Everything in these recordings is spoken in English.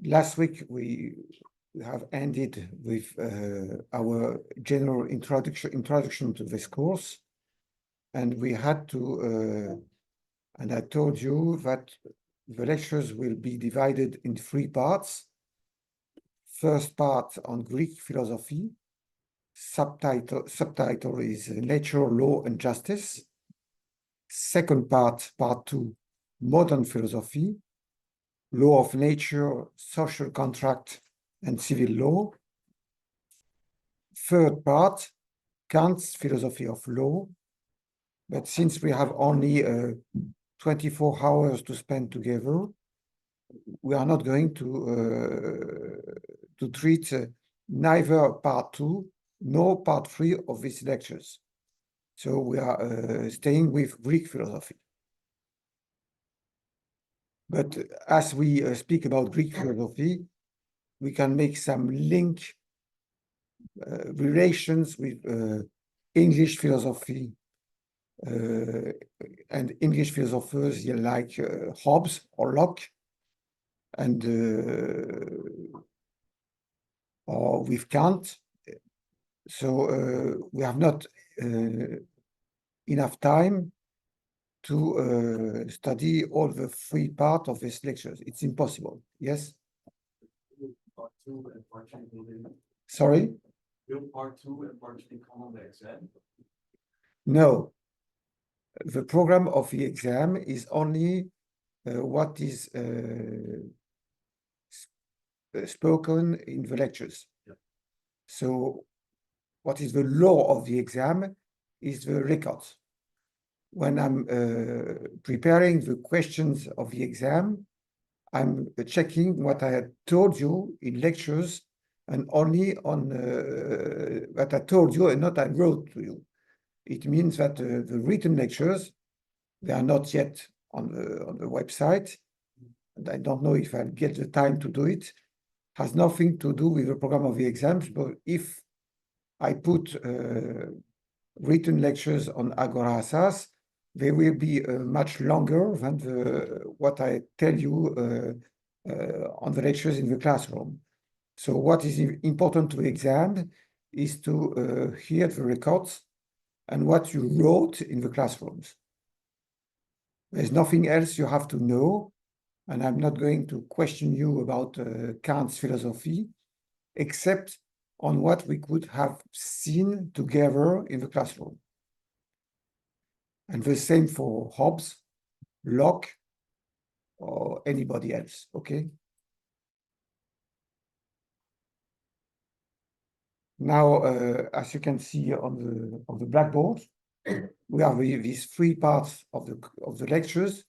Last week we have ended with our general introduction to this course, and we had to, and I told you that the lectures will be divided in 3 parts. First part on Greek philosophy. Subtitle is Nature, Law, and Justice. Second part, part 2, Modern Philosophy, Law of Nature, Social Contract, and Civil Law. Third part, Kant's Philosophy of Law. But since we have only 24 hours to spend together, we are not going to treat neither part 2 nor part 3 of these lectures. So we are staying with Greek philosophy. But as we speak about Greek philosophy, we can make some relations with English philosophy and English philosophers like Hobbes or Locke, and or with Kant. So we have not enough time to study all the 3 parts of these lectures. It's impossible. Yes? Part 2 and part 3. Sorry? Will part 2 and part 3 come on the exam? No. The program of the exam is only what is spoken in the lectures. Yeah. So what is the law of the exam is the records. When I'm preparing the questions of the exam, I'm checking what I had told you in lectures, and only on what I told you and not I wrote to you. It means that the written lectures, they are not yet on the website, and I don't know if I'll get the time to do it. Has nothing to do with the program of the exams, but if I put written lectures on Agora Asas, they will be much longer than what I tell you on the lectures in the classroom. So what is important to exam is to hear the records and what you wrote in the classrooms. There's nothing else you have to know, and I'm not going to question you about Kant's philosophy, except on what we could have seen together in the classroom. And the same for Hobbes, Locke, or anybody else, okay? Now, as you can see on the blackboard, we have these 3 parts of the lectures,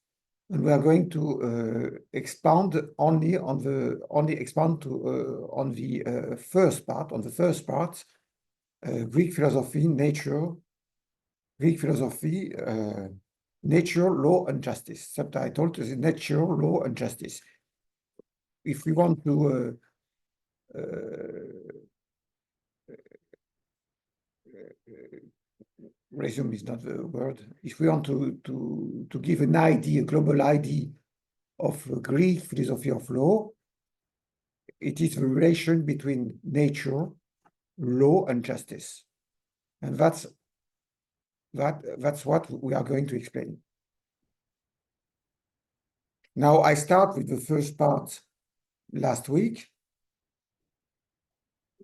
and we are going to expound only on the first part, Greek philosophy, nature, nature, law, and justice. Subtitle is Nature, Law, and Justice. If we want to resume is not the word. If we want to give an idea, a global idea of Greek philosophy of law, it is the relation between nature, law, and justice. And that's what we are going to explain. Now, I start with the first part last week,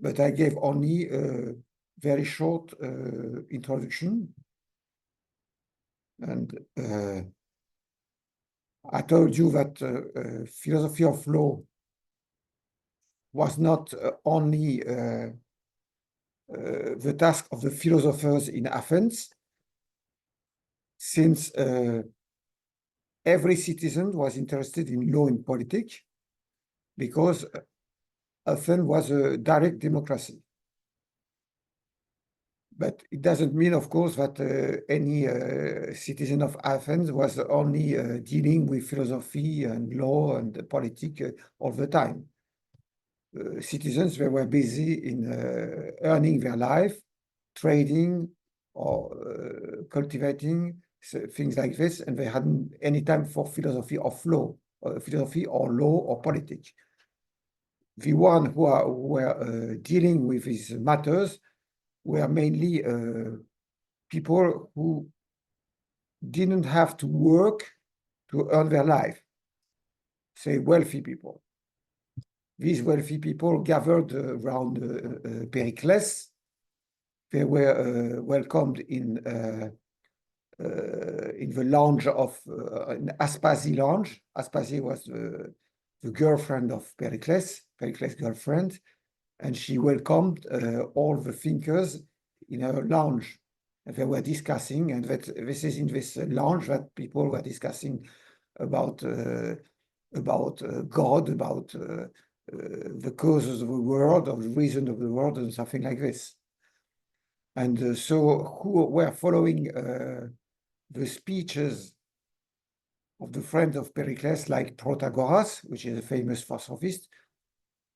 but I gave only a very short introduction. And I told you that philosophy of law was not only the task of the philosophers in Athens, since every citizen was interested in law and politics, because Athens was a direct democracy. But it doesn't mean, of course, that any citizen of Athens was only dealing with philosophy and law and politics all the time. Citizens, they were busy in earning their life, trading, or cultivating, things like this, and they hadn't any time for philosophy of law philosophy or law or politics. The one who were dealing with these matters were mainly people who didn't have to work to earn their life, say wealthy people. These wealthy people gathered around Pericles. They were welcomed in the lounge of Aspasie lounge. Aspasie was the girlfriend of Pericles' girlfriend, and she welcomed all the thinkers in her lounge. And they were discussing, and that this is in this lounge that people were discussing about God, about the causes of the world, or the reason of the world, and something like this. And so who were following the speeches of the friends of Pericles, like Protagoras, which is a famous philosophist.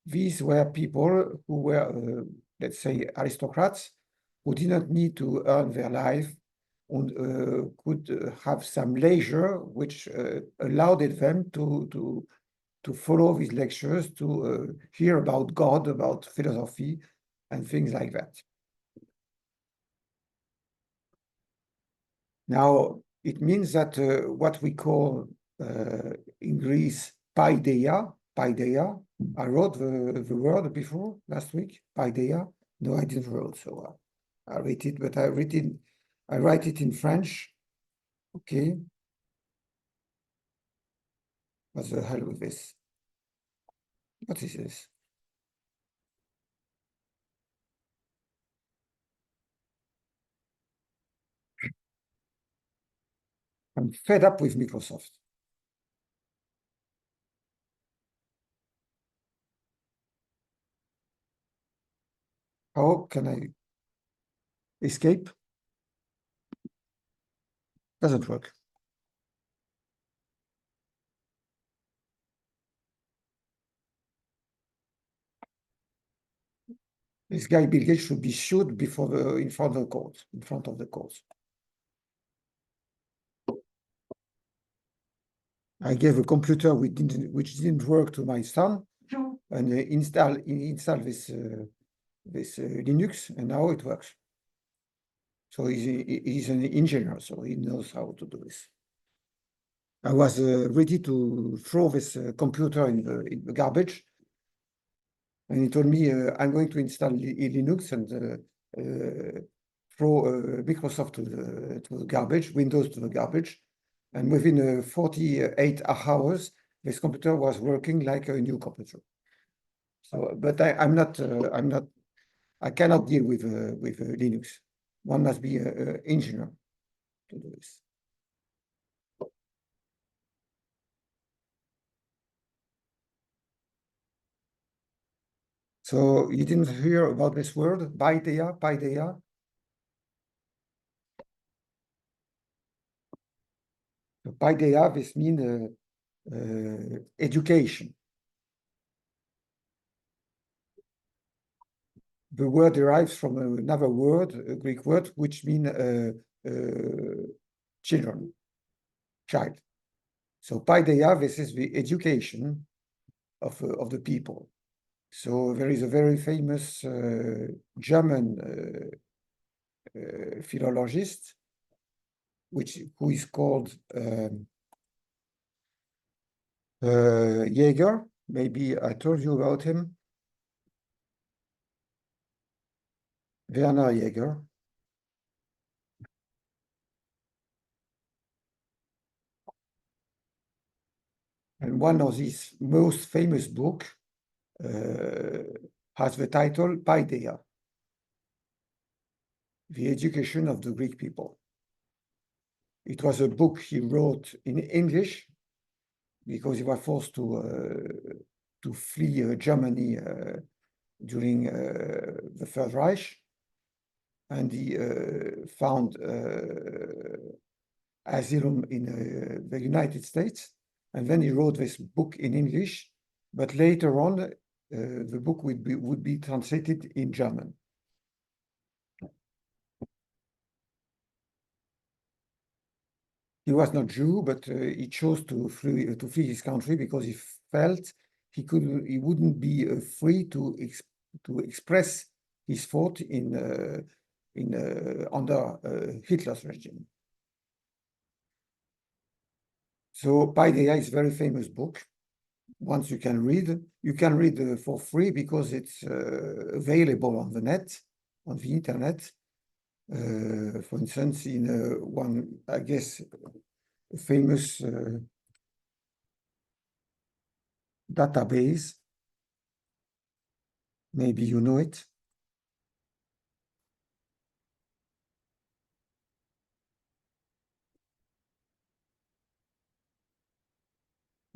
These were people who were, let's say, aristocrats, who didn't need to earn their life and could have some leisure, which allowed them to follow these lectures, to hear about God, about philosophy, and things like that. Now, it means that what we call in Greece paideia. I wrote the word before last week, paideia. No, I didn't wrote, so I read it, but I write it in French. Okay. What the hell with this? What is this? I'm fed up with Microsoft. How can I escape? Doesn't work. This guy Bill Gates should be sued in front of the court. I gave a computer which didn't work to my son, and he installed this Linux, and now it works. So he's an engineer, so he knows how to do this. I was ready to throw this computer in the garbage, and he told me, I'm going to install Linux and throw Microsoft to the garbage, Windows to the garbage. And within 48 hours, this computer was working like a new computer. So, but I cannot deal with Linux. One must be an engineer to do this. So you didn't hear about this word, paideia? So paideia, this means education. The word derives from another word, a Greek word, which means child. So paideia, this is the education of the people. So there is a very famous German philologist, who is called Jaeger. Maybe I told you about him. Werner Jaeger. And one of his most famous book has the title Paideia, The Education of the Greek People. It was a book he wrote in English because he was forced to flee Germany during the Third Reich, and he found asylum in the United States, and then he wrote this book in English, but later on the book would be translated in German. He was not Jew, but he chose to flee his country because he felt he wouldn't be free to express his thought under Hitler's regime. So Paideia is a very famous book. Once you can read for free because it's available on the net, on the internet. For instance, in one, I guess, famous database, maybe you know it.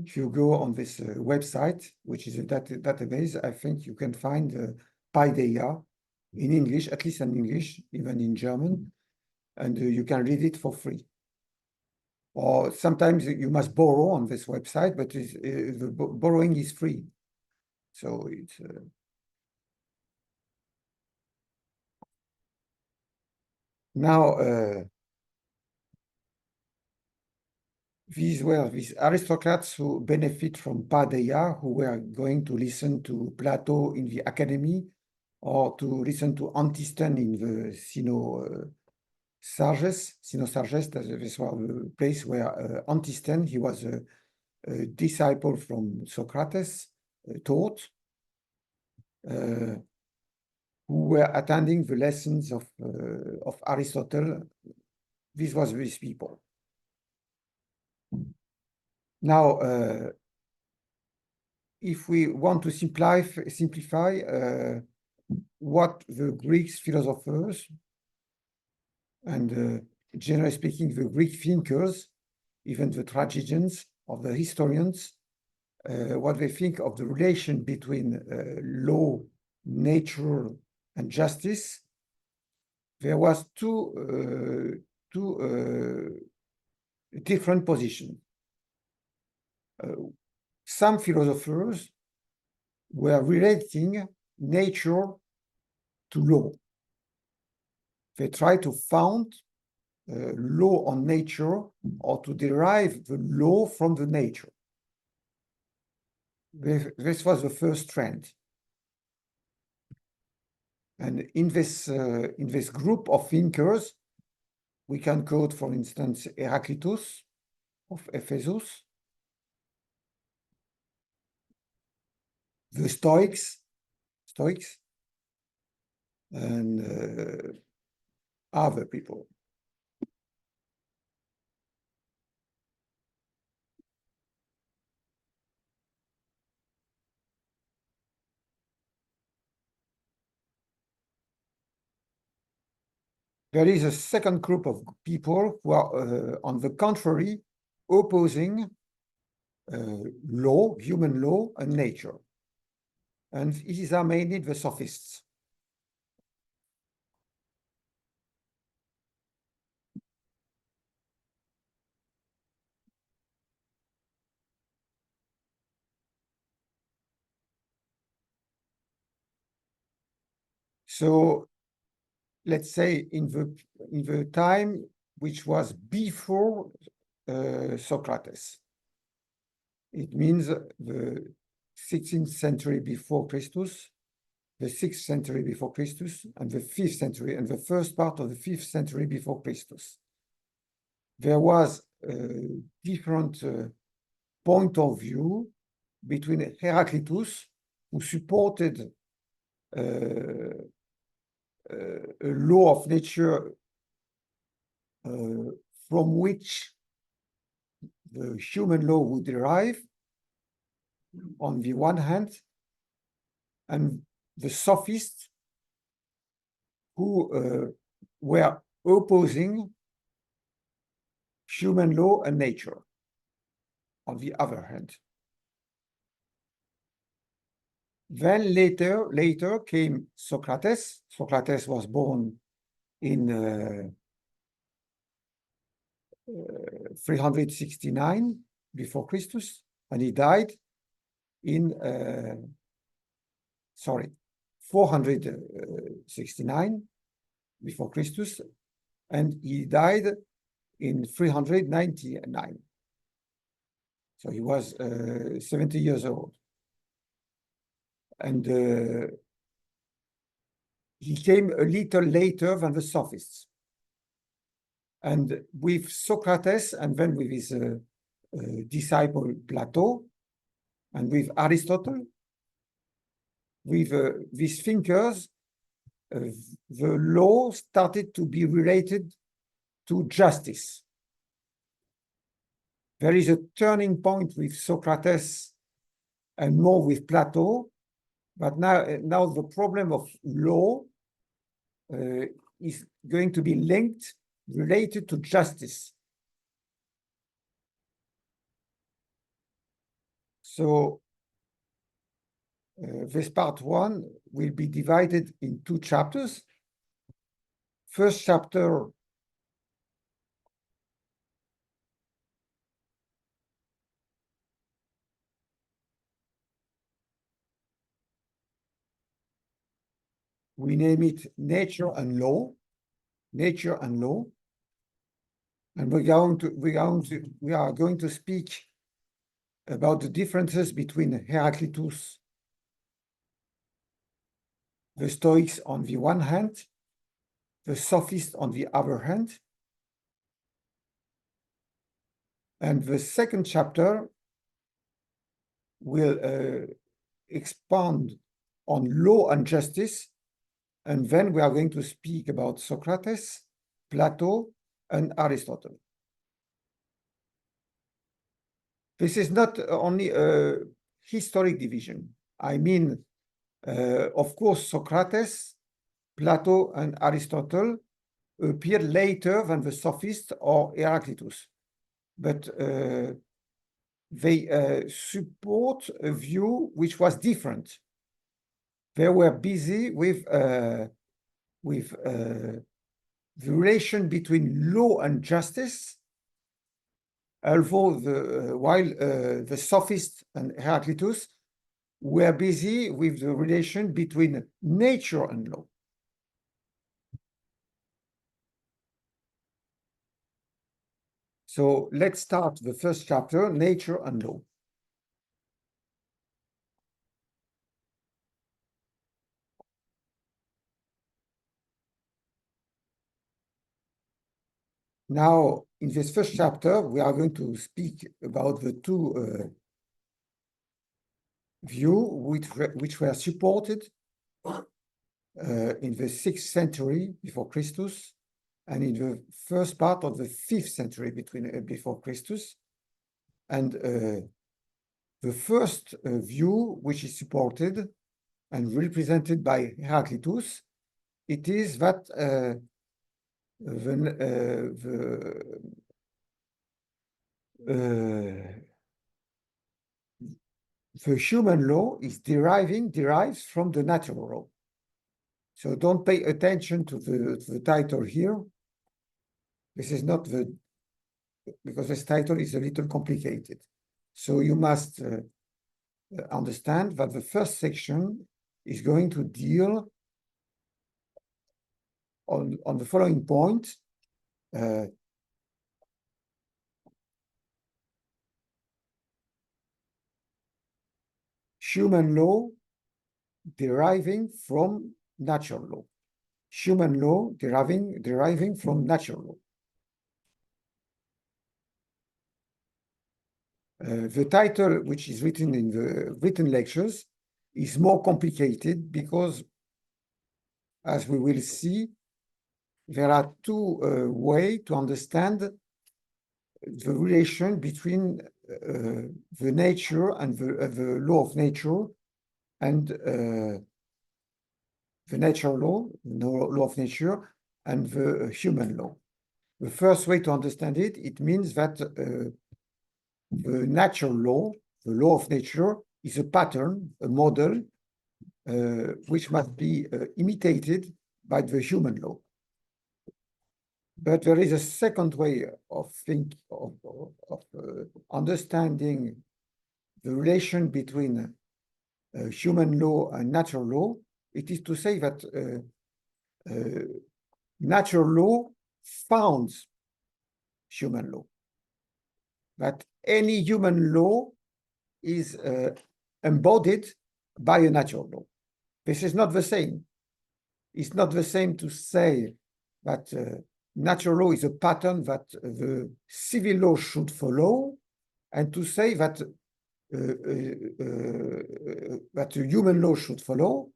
If you go on this website, which is a database, I think you can find Paideia in English, at least in English, even in German, and you can read it for free. Or sometimes you must borrow on this website, but the borrowing is free. So it's now these were these aristocrats who benefit from Paideia, who were going to listen to Plato in the academy, or to listen to Antiston in the Synosarges. Synosarges, this was the place where Antiston, he was a disciple from Socrates, taught, who were attending the lessons of Aristotle. This was these people. Now, if we want to simplify what the Greek philosophers and generally speaking, the Greek thinkers, even the tragedians or the historians, what they think of the relation between law, nature, and justice, there was two different positions. Some philosophers were relating nature to law. They try to found law on nature or to derive the law from the nature. This was the first trend. And in this group of thinkers, we can quote, for instance, Heraclitus of Ephesus, the Stoics, and other people. There is a second group of people who are, on the contrary, opposing law, human law, and nature. And these are mainly the sophists. So let's say in the time which was before Socrates, it means the 16th century before Christus, the 6th century before Christus, and the 5th century, and the first part of the 5th century before Christus. There was a different point of view between Heraclitus, who supported a law of nature from which the human law would derive, on the one hand, and the sophists who were opposing human law and nature, on the other hand. Then later came Socrates. Socrates was born in 369 before Christus, and he died in 469 before Christus, and he died in 399. So he was 70 years old. And he came a little later than the Sophists. And with Socrates, and then with his disciple Plato, and with Aristotle, with these thinkers, the law started to be related to justice. There is a turning point with Socrates and more with Plato, but now the problem of law is going to be linked, related to justice. So this part one will be divided in two chapters. First chapter we name it Nature and Law. Nature and Law. And we are going to speak about the differences between Heraclitus, the Stoics on the one hand, the Sophists on the other hand. And the second chapter will expand on law and justice. And then we are going to speak about Socrates, Plato, and Aristotle. This is not only a historic division. I mean, of course, Socrates, Plato, and Aristotle appeared later than the Sophists or Heraclitus, but they support a view which was different. They were busy with the relation between law and justice, although while the Sophists and Heraclitus were busy with the relation between nature and law. So let's start the first chapter, Nature and Law. Now, in this first chapter, we are going to speak about the two views which were supported in the 6th century before Christus and in the first part of the 5th century before Christus. And the first view, which is supported and represented by Heraclitus, it is that the human law is derives from the natural law. So don't pay attention to the title here. This is not because this title is a little complicated. So you must understand that the first section is going to deal on the following point. Human law deriving from natural law. Human law deriving from natural law. The title, which is written in the written lectures, is more complicated because, as we will see, there are two ways to understand the relation between the nature and the law of nature and the natural law, the law of nature, and the human law. The first way to understand it, it means that the natural law, the law of nature, is a pattern, a model, which must be imitated by the human law. But there is a second way of understanding the relation between human law and natural law. It is to say that natural law founds human law. That any human law is embodied by a natural law. This is not the same. It's not the same to say that natural law is a pattern that the civil law should follow, and to say that that human law should follow.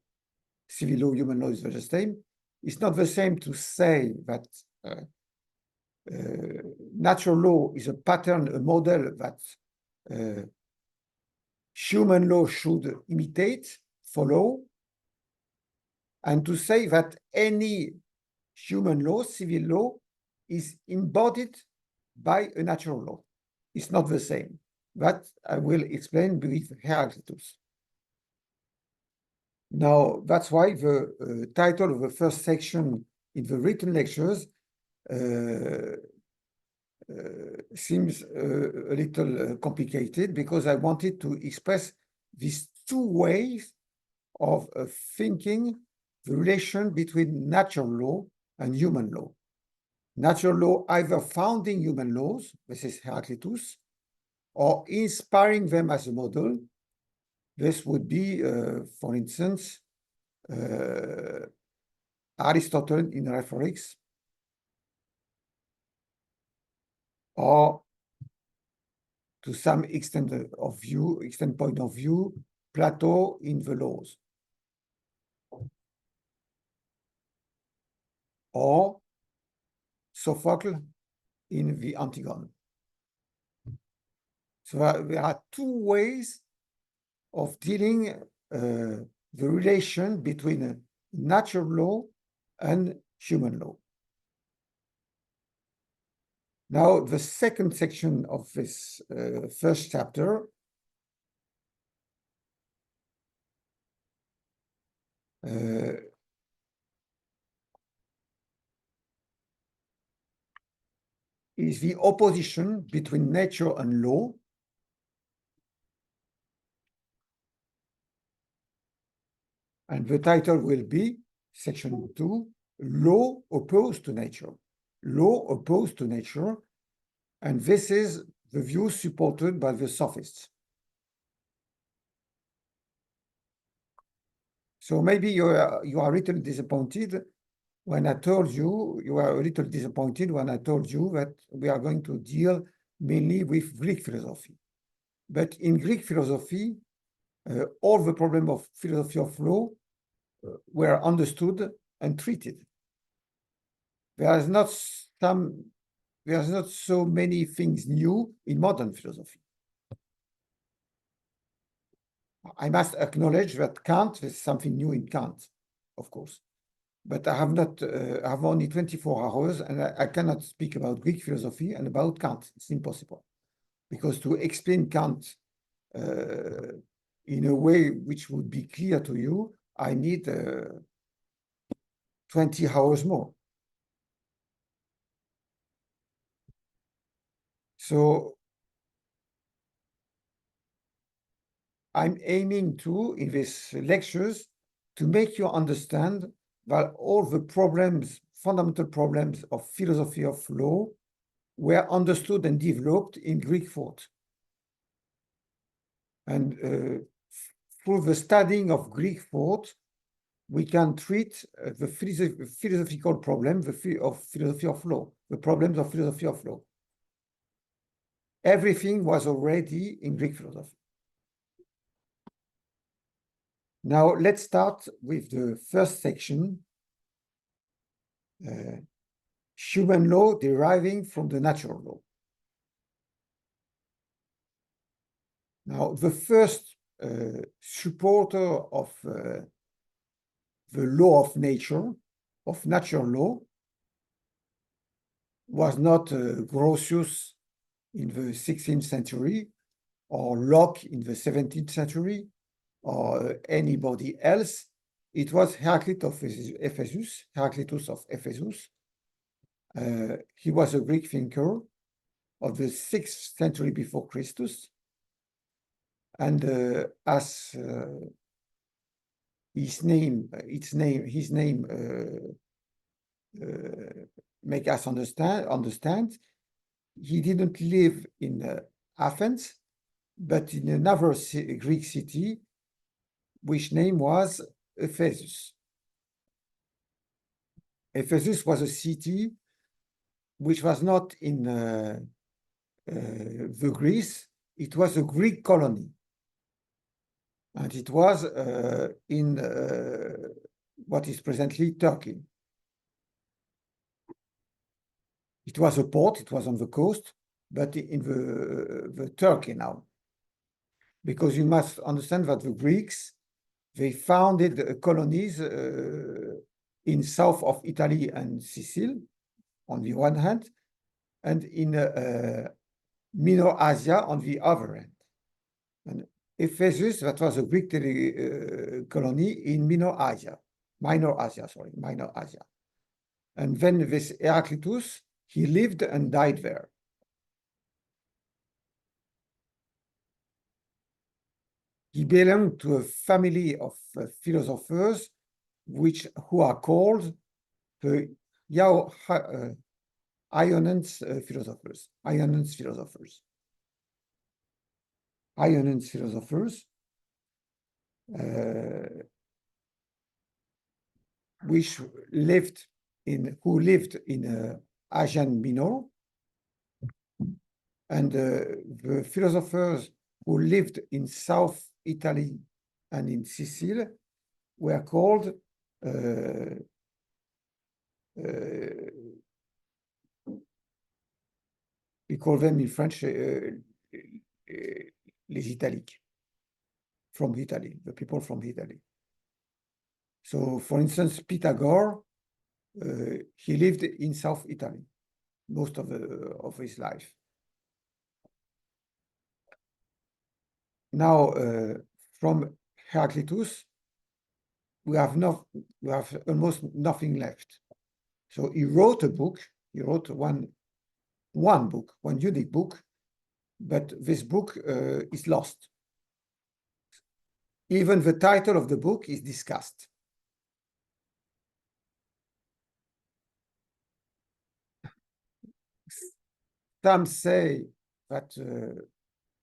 Civil law, human law is the same. It's not the same to say that natural law is a pattern, a model that human law should imitate, follow, and to say that any human law, civil law, is embodied by a natural law. It's not the same. That I will explain with Heraclitus. Now, that's why the title of the first section in the written lectures seems a little complicated, because I wanted to express these two ways of thinking the relation between natural law and human law. Natural law either founding human laws, this is Heraclitus, or inspiring them as a model. This would be, for instance, Aristotle in Rhetorics, or to some extent point of view, Plato in the Laws, or Sophocle in the Antigone. So there are two ways of dealing the relation between natural law and human law. Now, the second section of this first chapter is the opposition between nature and law. And the title will be, section 2, Law Opposed to Nature. Law opposed to nature. And this is the view supported by the sophists. So maybe you are a little disappointed when I told you, that we are going to deal mainly with Greek philosophy. But in Greek philosophy, all the problems of philosophy of law were understood and treated. There is not so many things new in modern philosophy. I must acknowledge that Kant, there's something new in Kant, of course. But I have only 24 hours, and I cannot speak about Greek philosophy and about Kant. It's impossible. Because to explain Kant in a way which would be clear to you, I need 20 hours more. So I'm aiming to, in these lectures, to make you understand that all the problems, fundamental problems of philosophy of law were understood and developed in Greek thought. And through the studying of Greek thought, we can treat the philosophical problem of philosophy of law, the problems of philosophy of law. Everything was already in Greek philosophy. Now, let's start with the first section, human law deriving from the natural law. Now, the first supporter of the law of nature, of natural law, was not Grotius in the 16th century, or Locke in the 17th century, or anybody else. It was Heraclitus of Ephesus. He was a Greek thinker of the 6th century before Christus. And as his name make us understand, he didn't live in Athens, but in another Greek city, which name was Ephesus. Ephesus was a city which was not in the Greece, it was a Greek colony. And it was in what is presently Turkey. It was a port, it was on the coast, but in the Turkey now. Because you must understand that the Greeks, they founded colonies in south of Italy and Sicily, on the one hand, and in Minor Asia on the other hand. And Ephesus, that was a Greek colony in Minor Asia. And then this Heraclitus, he lived and died there. He belonged to a family of philosophers who are called the Ionians philosophers. Which lived in Asian Minor, and the philosophers who lived in South Italy and in Sicily were called we call them in French les Italiques, from Italy, the people from Italy. So, for instance, Pythagoras, he lived in South Italy most of his life. Now, from Heraclitus, we have almost nothing left. So he wrote a book. He wrote one unique book, but this book is lost. Even the title of the book is discussed. Some say that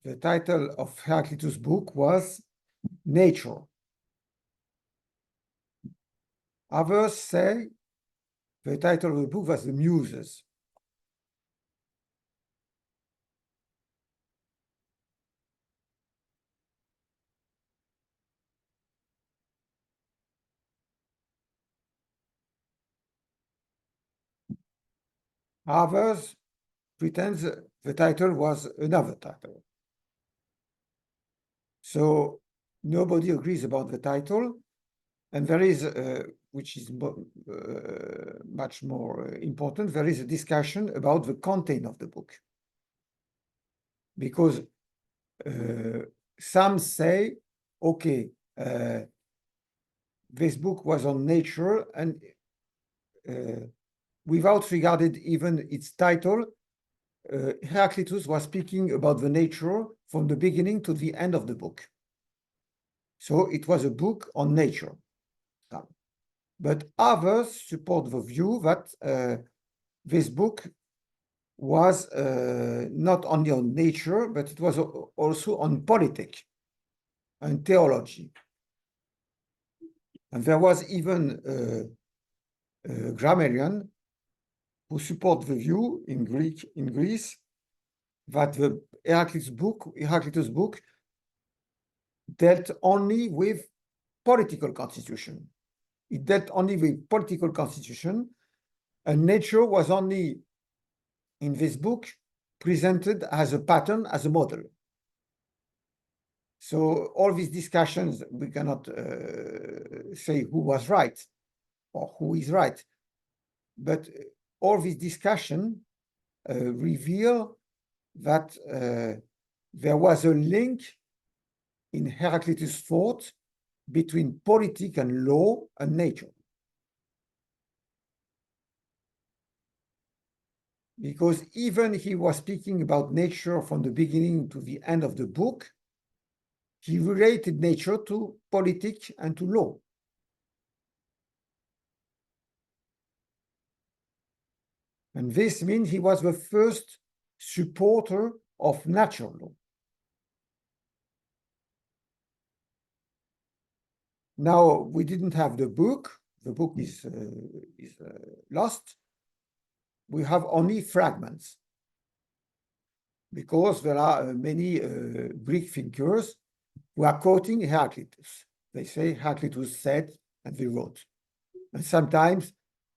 the title of Heraclitus' book was Nature. Others say the title of the book was The Muses. Others pretend the title was another title. So nobody agrees about the title, and there is, which is much more important, there is a discussion about the content of the book. Because some say, okay, this book was on nature, and without regarding even its title, Heraclitus was speaking about the nature from the beginning to the end of the book. So it was a book on nature. But others support the view that this book was not only on nature, but it was also on politics and theology. And there was even a grammarian who support the view in Greece, that the Heraclitus book dealt only with political constitution. It dealt only with political constitution, and nature was only in this book presented as a pattern, as a model. So all these discussions, we cannot say who was right or who is right, but all these discussions reveal that there was a link in Heraclitus' thought between politics and law and nature. Because even he was speaking about nature from the beginning to the end of the book, he related nature to politics and to law. And this means he was the first supporter of natural law. Now, we didn't have the book. The book is lost. We have only fragments because there are many Greek thinkers who are quoting Heraclitus. They say Heraclitus said, and they wrote. And sometimes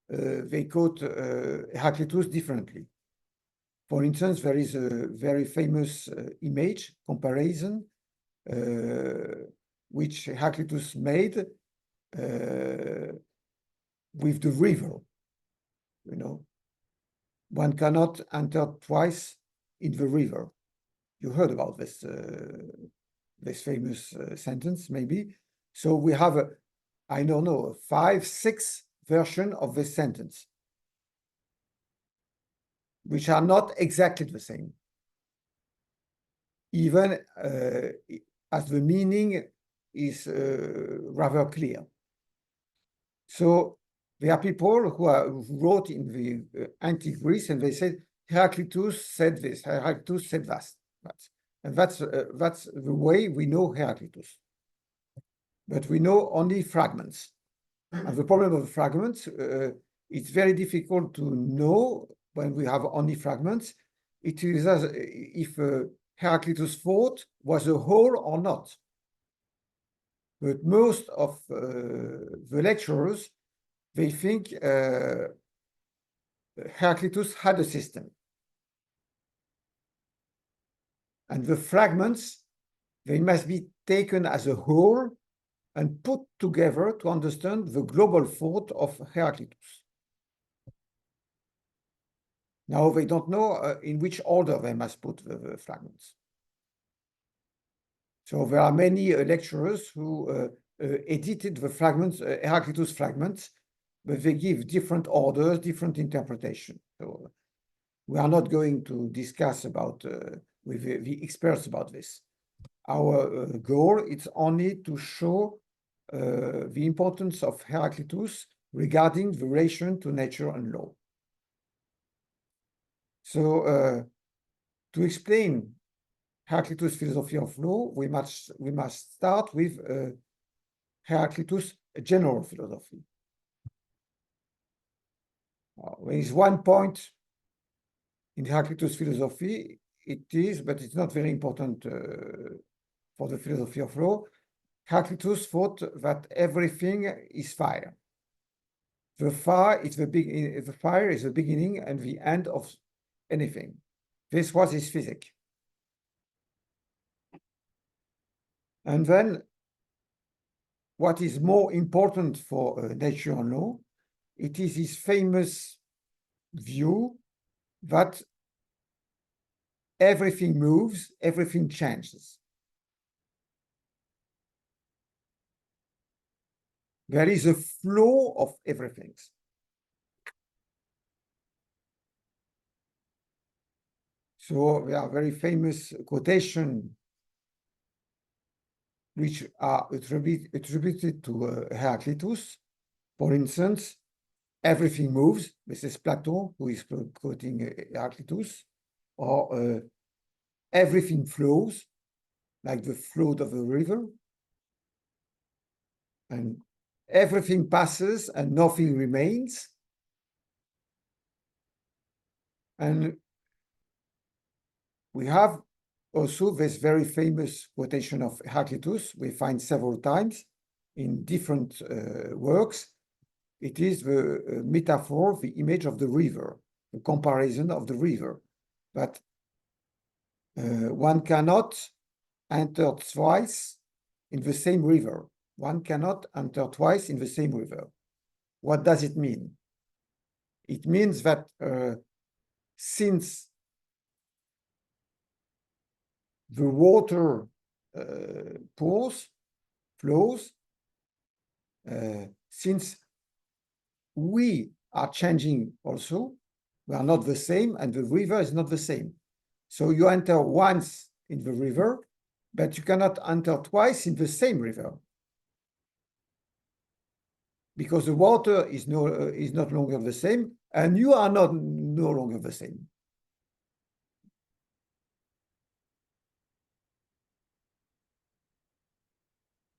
they quote Heraclitus differently. For instance, there is a very famous image comparison which Heraclitus made with the river. You know, one cannot enter twice in the river. You heard about this this famous sentence, maybe. So we have a, I don't know, 5, 6 version of this sentence, which are not exactly the same, even as the meaning is rather clear. So there are people who wrote in the antique Greece, and they said Heraclitus said this, Heraclitus said that, and that's the way we know Heraclitus. But we know only fragments. And the problem of the fragments, it's very difficult to know when we have only fragments. It is as if Heraclitus' thought was a whole or not. But most of the lecturers, they think Heraclitus had a system. And the fragments, they must be taken as a whole and put together to understand the global thought of Heraclitus. Now, they don't know in which order they must put the fragments. So there are many lecturers who edited the fragments, Heraclitus fragments, but they give different orders, different interpretation. So we are not going to discuss about with the experts about this. Our goal is only to show the importance of Heraclitus regarding the relation to nature and law. So to explain Heraclitus' philosophy of law, we must start with Heraclitus' general philosophy. There is one point in Heraclitus' philosophy, it is, but it's not very important for the philosophy of law. Heraclitus thought that everything is fire. The fire is the beginning and the end of anything. This was his physics. And then what is more important for nature and law, it is his famous view that everything moves, everything changes. There is a flow of everything. So there are very famous quotations which are attributed to Heraclitus. For instance, everything moves. This is Plato who is quoting Heraclitus. Or everything flows, like the flow of a river. And everything passes and nothing remains. And we have also this very famous quotation of Heraclitus, we find several times in different works. It is the metaphor, the image of the river, the comparison of the river. But one cannot enter twice in the same river. One cannot enter twice in the same river. What does it mean? It means that since the water flows, since we are changing also, we are not the same, and the river is not the same. So you enter once in the river, but you cannot enter twice in the same river, because the water is not longer the same, and you are no longer the same.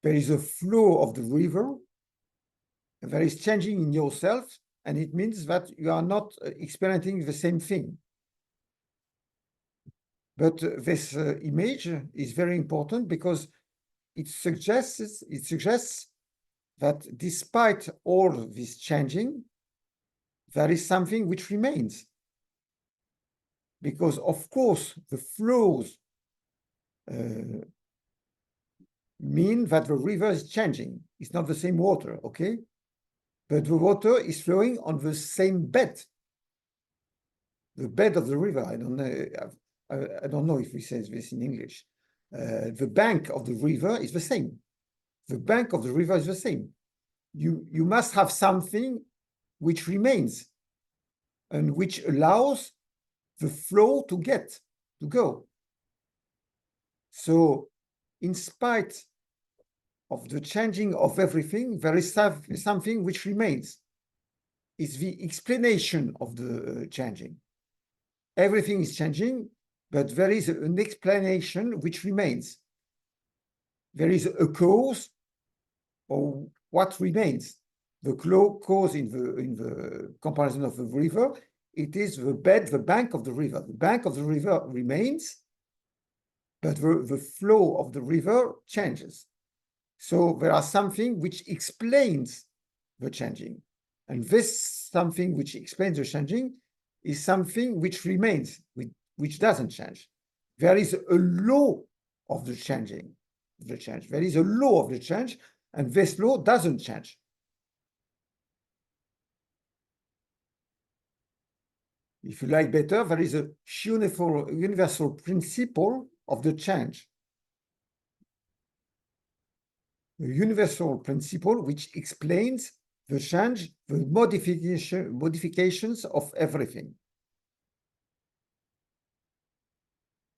there is a flow of the river, and there is changing in yourself, and it means that you are not experiencing the same thing. But this image is very important because it suggests that despite all this changing, there is something which remains. Because of course, the flows mean that the river is changing. It's not the same water, okay? But the water is flowing on the same bed. The bed of the river, I don't know if we say this in English. The bank of the river is the same. The bank of the river is the same. You must have something which remains and which allows the flow to go. So in spite of the changing of everything, there is something which remains. It's the explanation of the changing. Everything is changing, but there is an explanation which remains. There is a cause or what remains. The cause in the comparison of the river, it is the bed, the bank of the river. The bank of the river remains, but the flow of the river changes. So there are something which explains the changing. And this something which explains the changing is something which remains, which doesn't change. There is a law of the changing, There is a law of the change, and this law doesn't change. If you like better, there is a universal principle of the change. A universal principle which explains the change, the modifications of everything.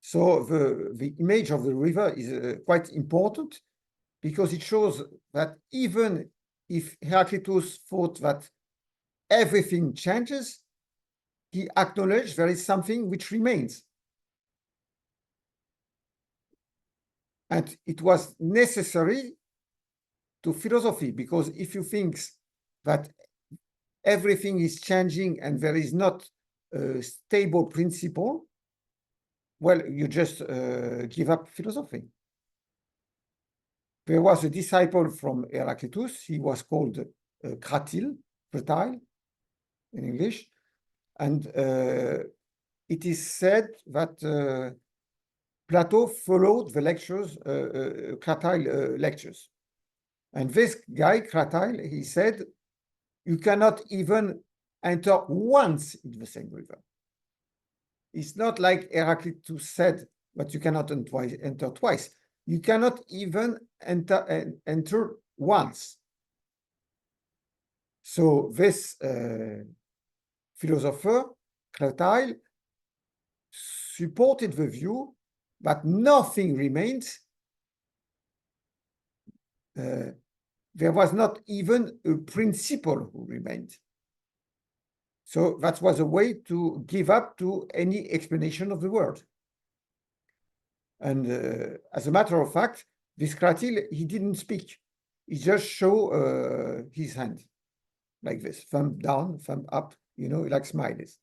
So the image of the river is quite important because it shows that even if Heraclitus thought that everything changes, he acknowledged there is something which remains. And it was necessary to philosophy, because if you think that everything is changing and there is not a stable principle, well, you just give up philosophy. There was a disciple from Heraclitus. He was called Cratyle in English. And it is said that Plato followed the lectures, Cratyle lectures. And this guy, Cratyle, he said, you cannot even enter once in the same river. It's not like Heraclitus said, but you cannot enter twice. You cannot even enter once. So this philosopher, Cratyle, supported the view that nothing remains. There was not even a principle who remained. So that was a way to give up to any explanation of the world. And as a matter of fact, this Cratyle, he didn't speak. He just showed his hand like this, thumb down, thumb up, you know, like smileys.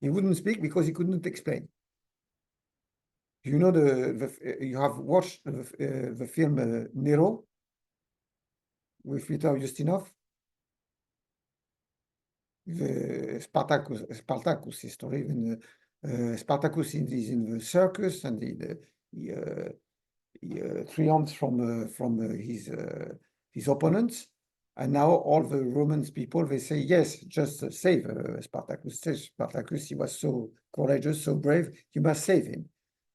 He wouldn't speak because he couldn't explain. You know, you have watched the film Nero with Peter Ustinov? The Spartacus history. When Spartacus is in the circus and he triumphs from his opponents, and now all the Roman people, they say, yes, just save Spartacus. Spartacus, he was so courageous, so brave, you must save him.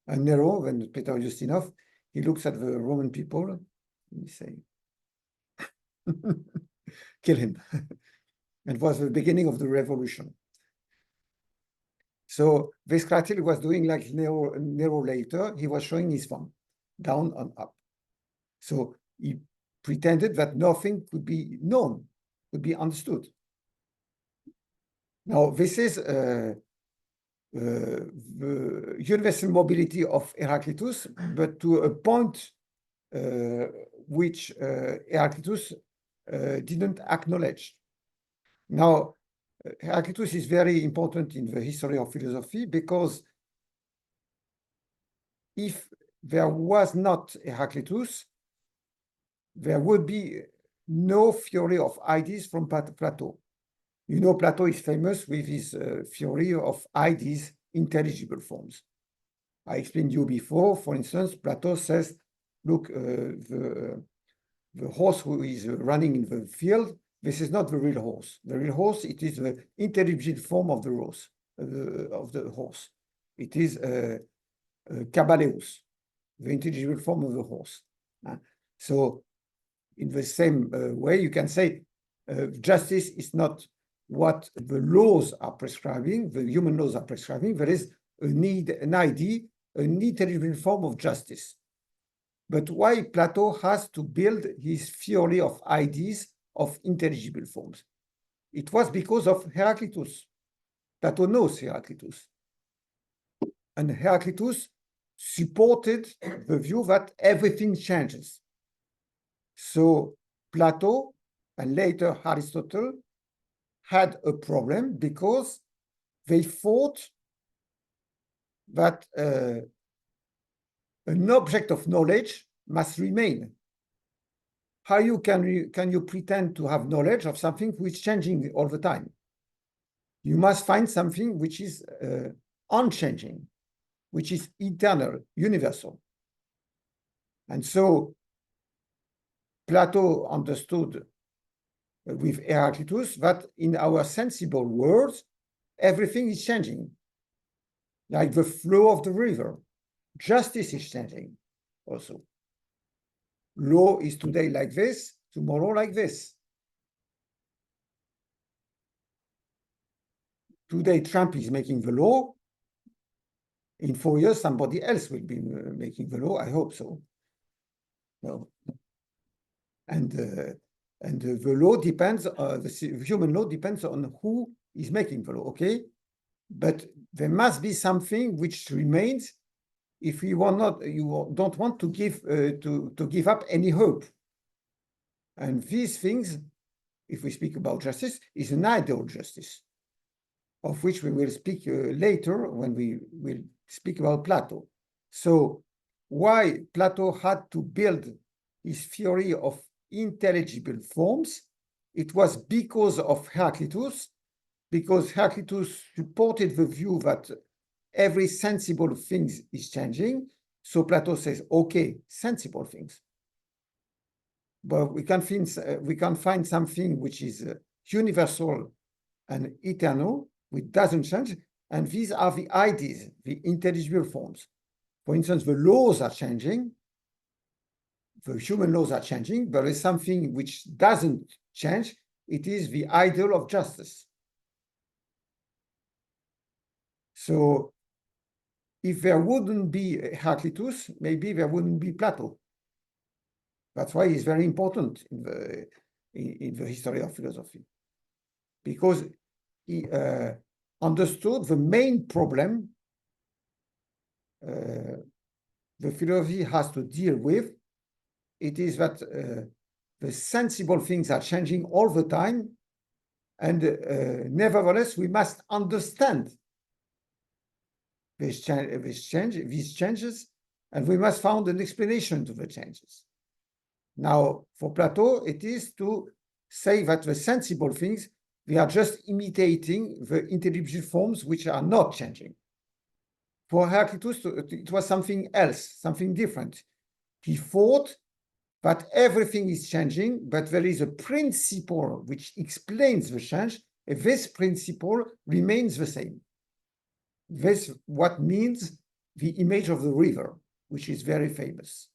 And Nero, when Peter Ustinov, he looks at the Roman people and he say, kill him. It was the beginning of the revolution. So this Cratyle was doing like Nero later. He was showing his thumb, down and up. So he pretended that nothing could be known, could be understood. Now, this is the universal mobility of Heraclitus, but to a point which Heraclitus didn't acknowledge. Now, Heraclitus is very important in the history of philosophy because if there was not Heraclitus, there would be no theory of ideas from Plato. You know, Plato is famous with his theory of ideas, intelligible forms. I explained you before, for instance, Plato says, look, the horse who is running in the field, this is not the real horse. The real horse, it is the intelligible form of the horse. It is Cabaleus, the intelligible form of the horse. So in the same way, you can say justice is not what the laws are prescribing, the human laws are prescribing. There is an idea, an intelligible form of justice. But why Plato has to build his theory of ideas of intelligible forms? It was because of Heraclitus. Plato knows Heraclitus. And Heraclitus supported the view that everything changes. So Plato and later Aristotle had a problem because they thought that an object of knowledge must remain. How can you pretend to have knowledge of something which is changing all the time? You must find something which is unchanging, which is eternal, universal. And so Plato understood with Heraclitus that in our sensible worlds, everything is changing, like the flow of the river. Justice is changing also. Law is today like this, tomorrow like this. Today, Trump is making the law. In 4 years, somebody else will be making the law. I hope so. No. And the law depends, the human law depends on who is making the law, okay? But there must be something which remains if you don't want to give up any hope. And these things, if we speak about justice, is an ideal justice, of which we will speak later when we will speak about Plato. So why Plato had to build his theory of intelligible forms? It was because of Heraclitus, because Heraclitus supported the view that every sensible thing is changing. So Plato says, okay, sensible things. But we can find something which is universal and eternal, which doesn't change. And these are the ideas, the intelligible forms. For instance, the laws are changing. The human laws are changing, but there is something which doesn't change. It is the ideal of justice. So if there wouldn't be Heraclitus, maybe there wouldn't be Plato. That's why he's very important in the history of philosophy, because he understood the main problem the philosophy has to deal with. It is that the sensible things are changing all the time, and nevertheless, we must understand these changes, and we must find an explanation to the changes. Now, for Plato, it is to say that the sensible things, they are just imitating the intelligible forms which are not changing. For Heraclitus, it was something else, something different. He thought that everything is changing, but there is a principle which explains the change, and this principle remains the same. This what means the image of the river, which is very famous.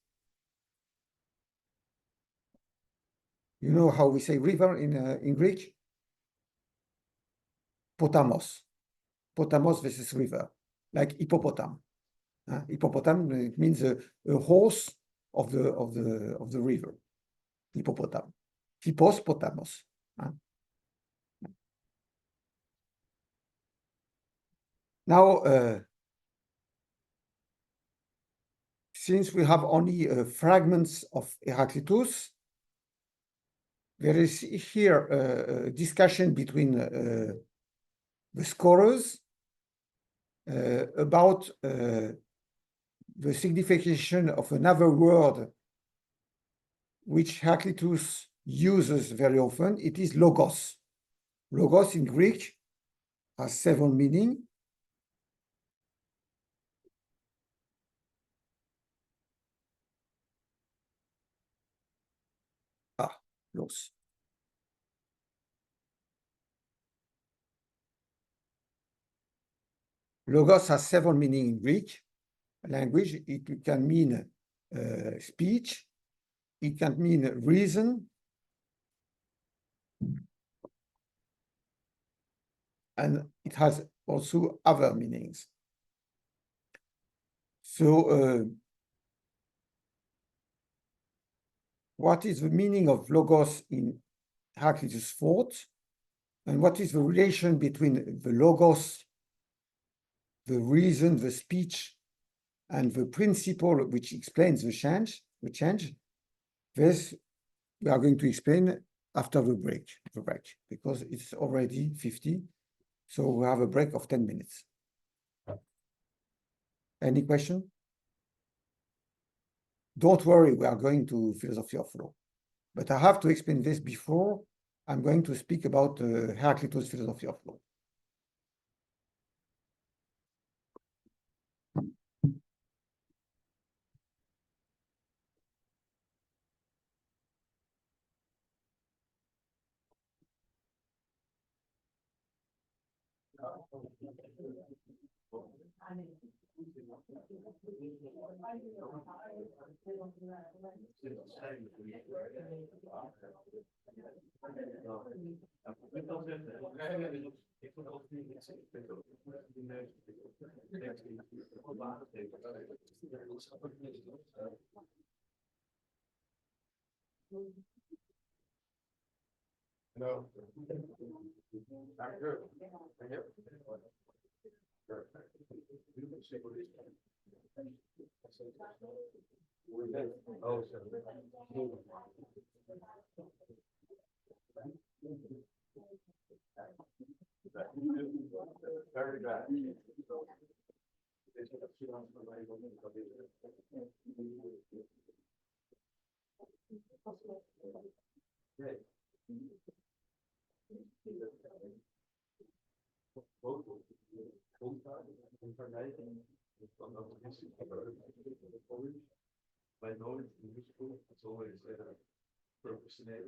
You know how we say river in Greek? Potamos. Potamos versus river, like hippopotam. Hippopotam, it means a horse of the river. Hippopotam. Hippos potamos. Now, since we have only fragments of Heraclitus, there is here a discussion between the scholars about the signification of another word which Heraclitus uses very often. It is logos. Logos in Greek has several meanings. Los. Logos has several meanings in Greek language. It can mean speech. It can mean reason. And it has also other meanings. So what is the meaning of logos in Heraclitus' thought? And what is the relation between the logos, the reason, the speech, and the principle which explains the change? This we are going to explain after the break, because it's already 50. So we have a break of 10 minutes. Any question? Don't worry, we are going to philosophy of law. But I have to explain this before I'm going to speak about Heraclitus' philosophy of law. No. I'm good. And you? Oh, very bad. My knowledge in this school is always proportionate.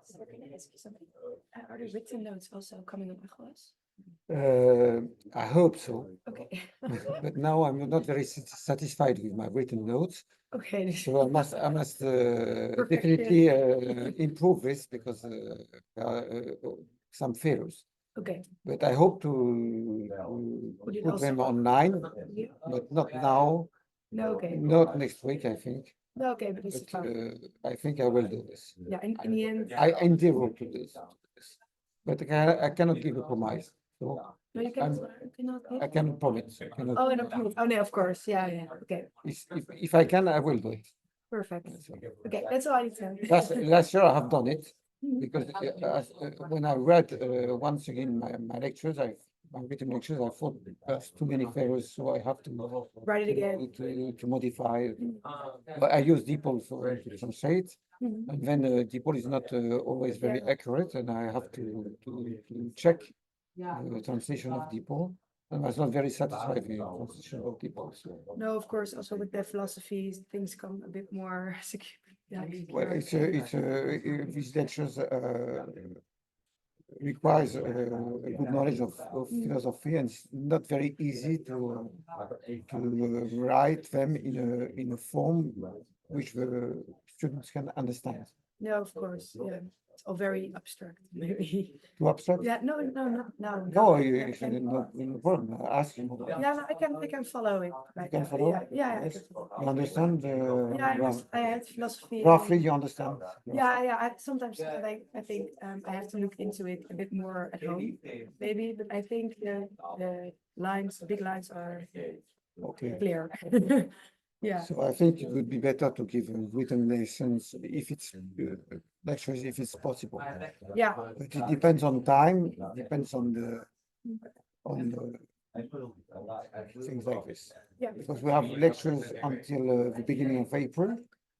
So can I ask you something? Are the written notes also coming on Agos? I hope so, Okay. but now I'm not very satisfied with my written notes. Okay. So I must Perfection. definitely improve this because there are some failures. Okay. But I hope to Put it put also them online, Yeah. but not now, No, okay. not next week, I think. No, okay, but it's But fine. I think I will do this. Yeah, in the end. I endeavor to this. But I cannot give a promise. So No, you cannot. I cannot promise. I cannot, Oh, no, oh, no, of course. Yeah, yeah. Okay, if I can, I will do it. perfect. So, Okay, that's all I need to know. last year I have done it Mhm. because when I read once again my lectures, my written lectures, I thought there's too many failures, so I have to Write it again. to modify. But I use DeepL to translate, Mhm. and then DeepL is not always very accurate, and I have to check the translation of DeepL. And I was not very satisfied with the translation of DeepL. So. No, of course, also with the philosophies, things come a bit more secure. Yeah, Well, secure. these lectures requires a good knowledge of philosophy, and it's not very easy to write them in a form which the students can understand. No, of course. Yeah, it's all very abstract, maybe. Too abstract? Yeah, no, no. No, Yeah, actually, no problem. Ask him. yeah, no, I can follow it. You can follow? Yeah, yeah, I Yes. can follow. You understand? Yeah, I had philosophy. Roughly, you understand? Yeah. Sometimes I think I have to look into it a bit more at home, maybe. But I think the lines, the big lines, are Okay. clear. Yeah. So I think it would be better to give written lessons if it's lectures if it's possible. Yeah. But it depends on time, depends on the things like this. Yeah. Because we have lectures until the beginning of April.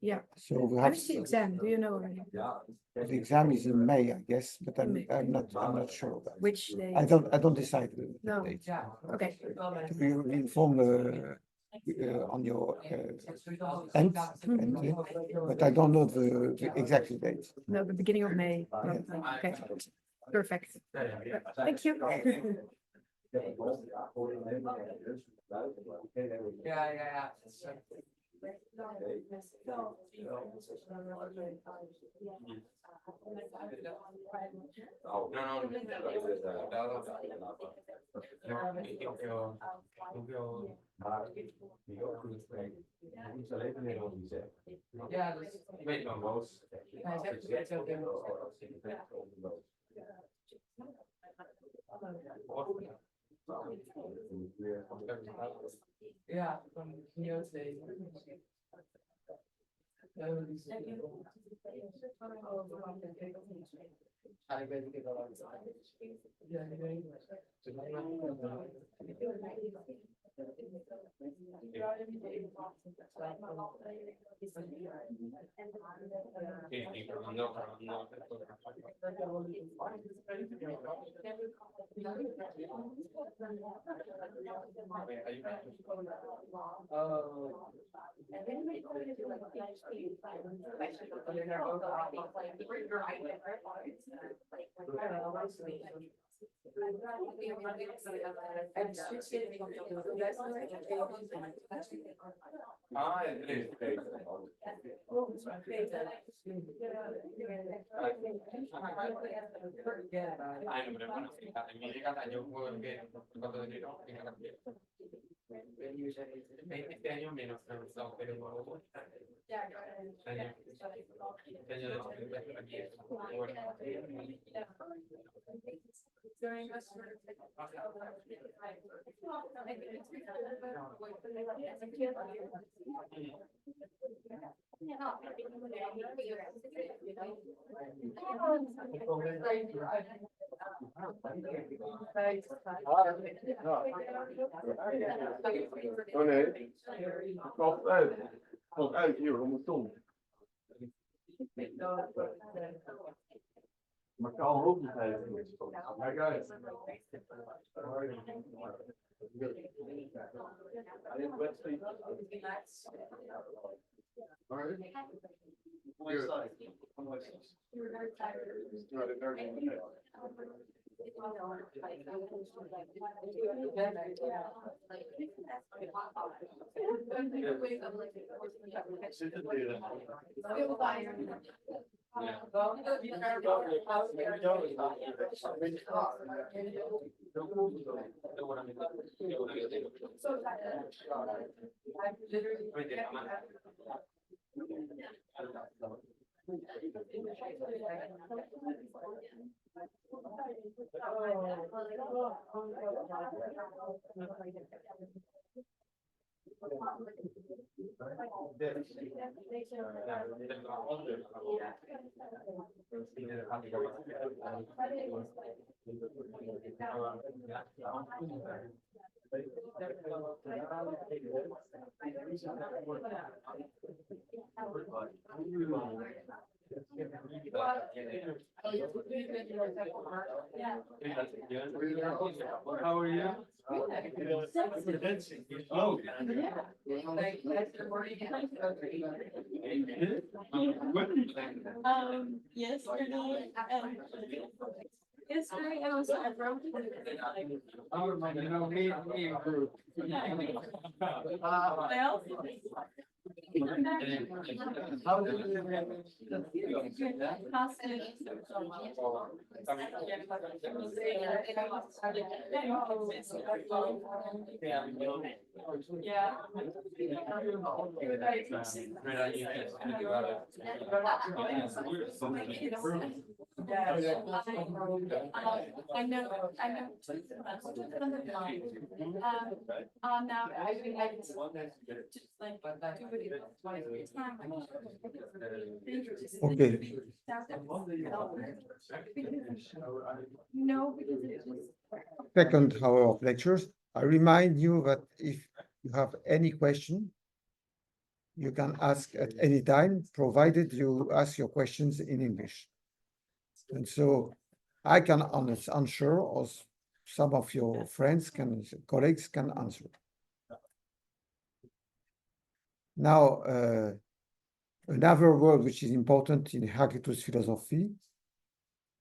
Yeah. So we When have is the exam? Do you know already? the exam is in May, I guess, but In May. I'm not sure of that. Which day? I don't decide the No. date. Okay. You inform on your end, but I don't know the exact date. No, the beginning of May. Okay. Perfect. Thank you. Oh nee, valt uit hier om de tong. Maar ik kan al ook niet even. Maar kijk. How are you? Oh. Yesterday, yesterday I was at Rome. Oh, you know, me and group. Well, yeah. I know. Now I think I just like do it twice a time. Okay. No, because it was. Second hour of lectures. I remind you that if you have any question, you can ask at any time, provided you ask your questions in English. And so I can answer, or some of your friends can, colleagues can answer. Now, another word which is important in Heraclitus' philosophy,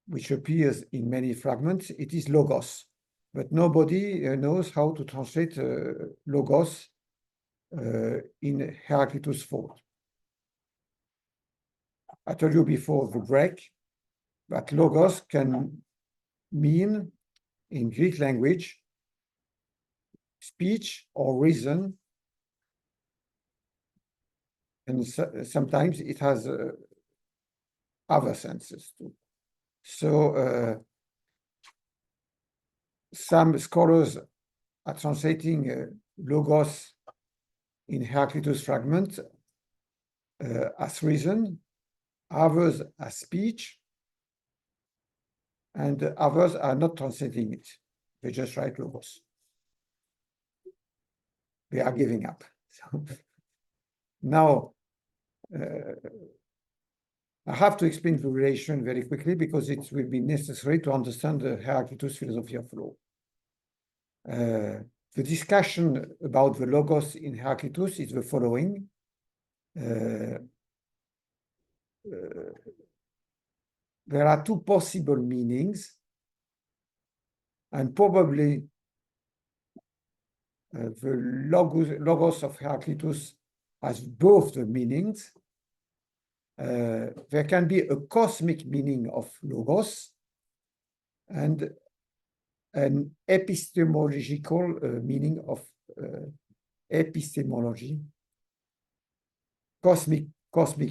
which appears in many fragments, it is logos. But nobody knows how to translate logos in Heraclitus' thought. I told you before the break that logos can mean, in Greek language, speech or reason, and sometimes it has other senses too. So some scholars are translating logos in Heraclitus' fragment as reason, others as speech, and others are not translating it. They just write logos. They are giving up. So now, I have to explain the relation very quickly because it will be necessary to understand the Heraclitus philosophy of law. The discussion about the logos in Heraclitus is the following. There are two possible meanings, and probably the logos of Heraclitus has both the meanings. There can be a cosmic meaning of logos and an epistemological meaning of epistemology. Cosmic,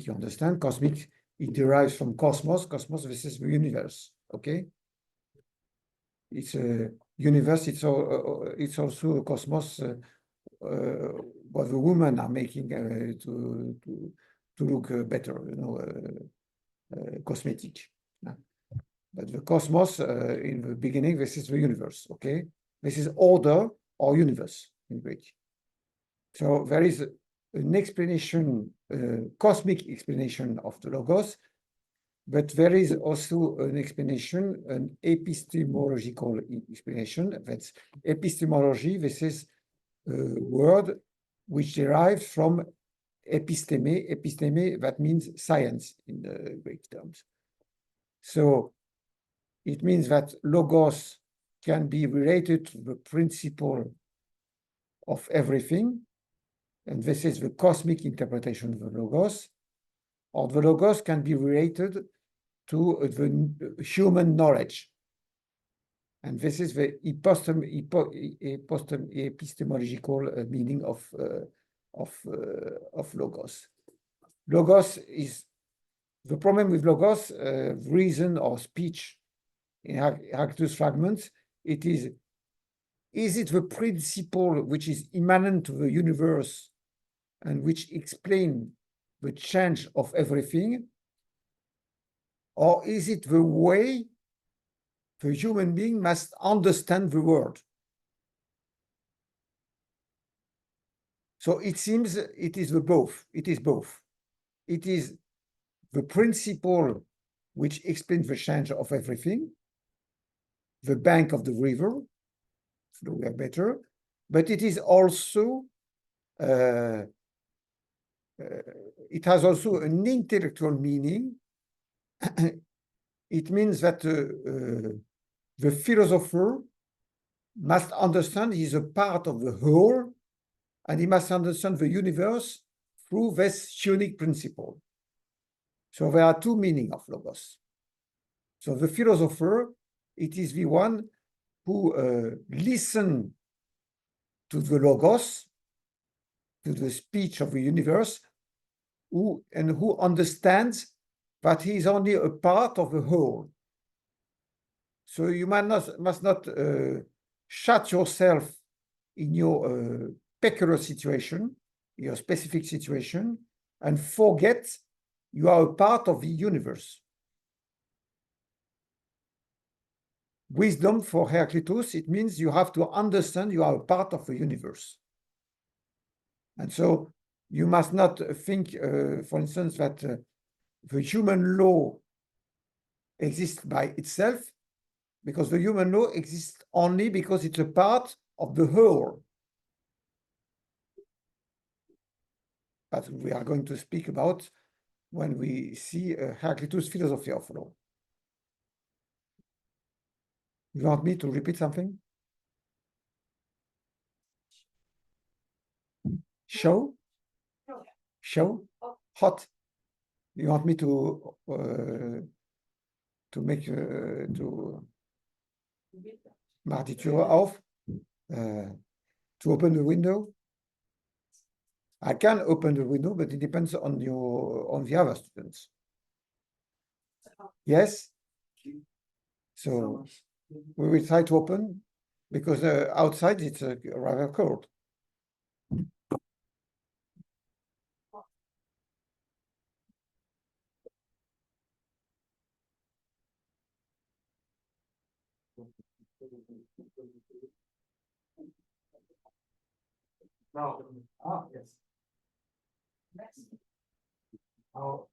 you understand? Cosmic, it derives from cosmos. Cosmos, this is the universe, okay? It's a universe, it's also a cosmos what the women are making to look better, you know, cosmetic. But the cosmos, in the beginning, this is the universe, okay? This is order or universe in Greek. So there is an explanation, cosmic explanation of the logos, but there is also an explanation, an epistemological explanation. That's epistemology. This is a word which derives from episteme. Episteme, that means science in the Greek terms. So it means that logos can be related to the principle of everything, and this is the cosmic interpretation of the logos, or the logos can be related to the human knowledge. And this is the epistemological meaning of logos. Logos is the problem with logos, reason or speech in Heraclitus fragments. It is it the principle which is immanent to the universe and which explains the change of everything? Or is it the way the human being must understand the world? So it seems it is the both. It is both. It is the principle which explains the change of everything, the bank of the river, so we are better, but it is also it has also an intellectual meaning. It means that the philosopher must understand he is a part of the whole, and he must understand the universe through this unique principle. So there are two meanings of logos. So the philosopher, it is the one who listens to the logos, to the speech of the universe, who understands that he is only a part of the whole. So you must not shut yourself in your peculiar situation, your specific situation, and forget you are a part of the universe. Wisdom for Heraclitus, it means you have to understand you are a part of the universe. And so you must not think, for instance, that the human law exists by itself, because the human law exists only because it's a part of the whole. But we are going to speak about when we see Heraclitus' philosophy of law. You want me to repeat something? Show? Show? Hot? You want me to make mach die Tür auf? To open the window? I can open the window, but it depends on the other students. Yes? So we will try to open, because outside it's rather cold. No. Yes. Oh.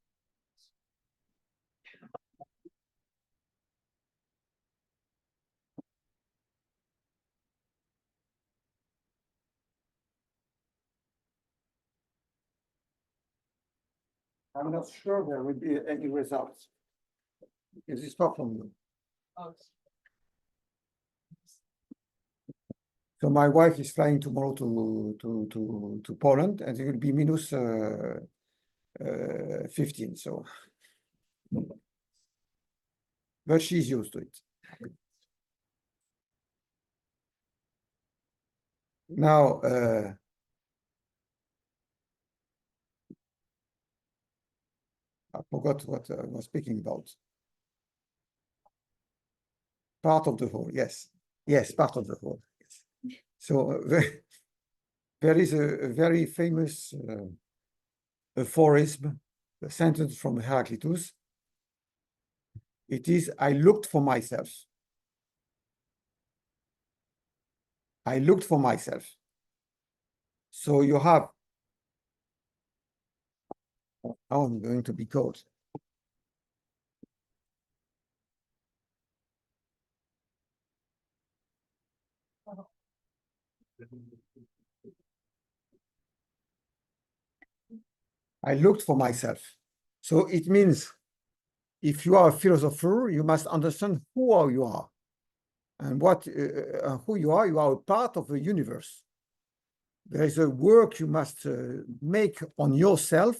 I'm not sure there will be any results. Is this far from you? So my wife is flying tomorrow to Poland, and it will be minus 15. So, but she's used to it. Now, I forgot what I was speaking about. Part of the whole, yes. Yes, part of the whole. Yes. So there is a very famous aphorism, a sentence from Heraclitus. It is, I looked for myself. I looked for myself. So you have, oh, I'm going to be cold. I looked for myself. So it means if you are a philosopher, you must understand who you are and who you are. You are a part of the universe. There is a work you must make on yourself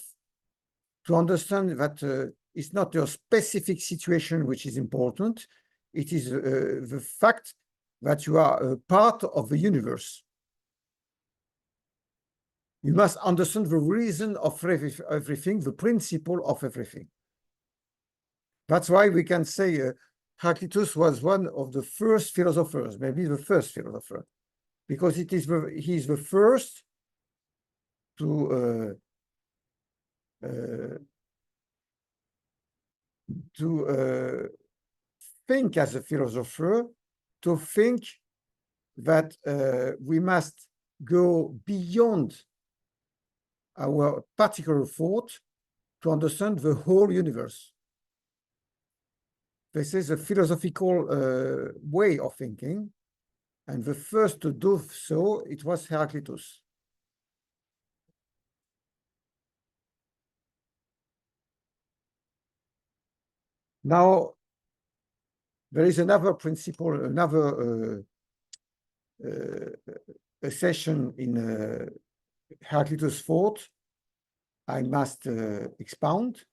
to understand that it's not your specific situation which is important. It is the fact that you are a part of the universe. You must understand the reason of everything, the principle of everything. That's why we can say Heraclitus was one of the first philosophers, maybe the first philosopher, because he's the first to think as a philosopher, to think that we must go beyond our particular thought to understand the whole universe. This is a philosophical way of thinking, and the first to do so, it was Heraclitus. Now, there is another principle, another a session in Heraclitus' thought I must expound.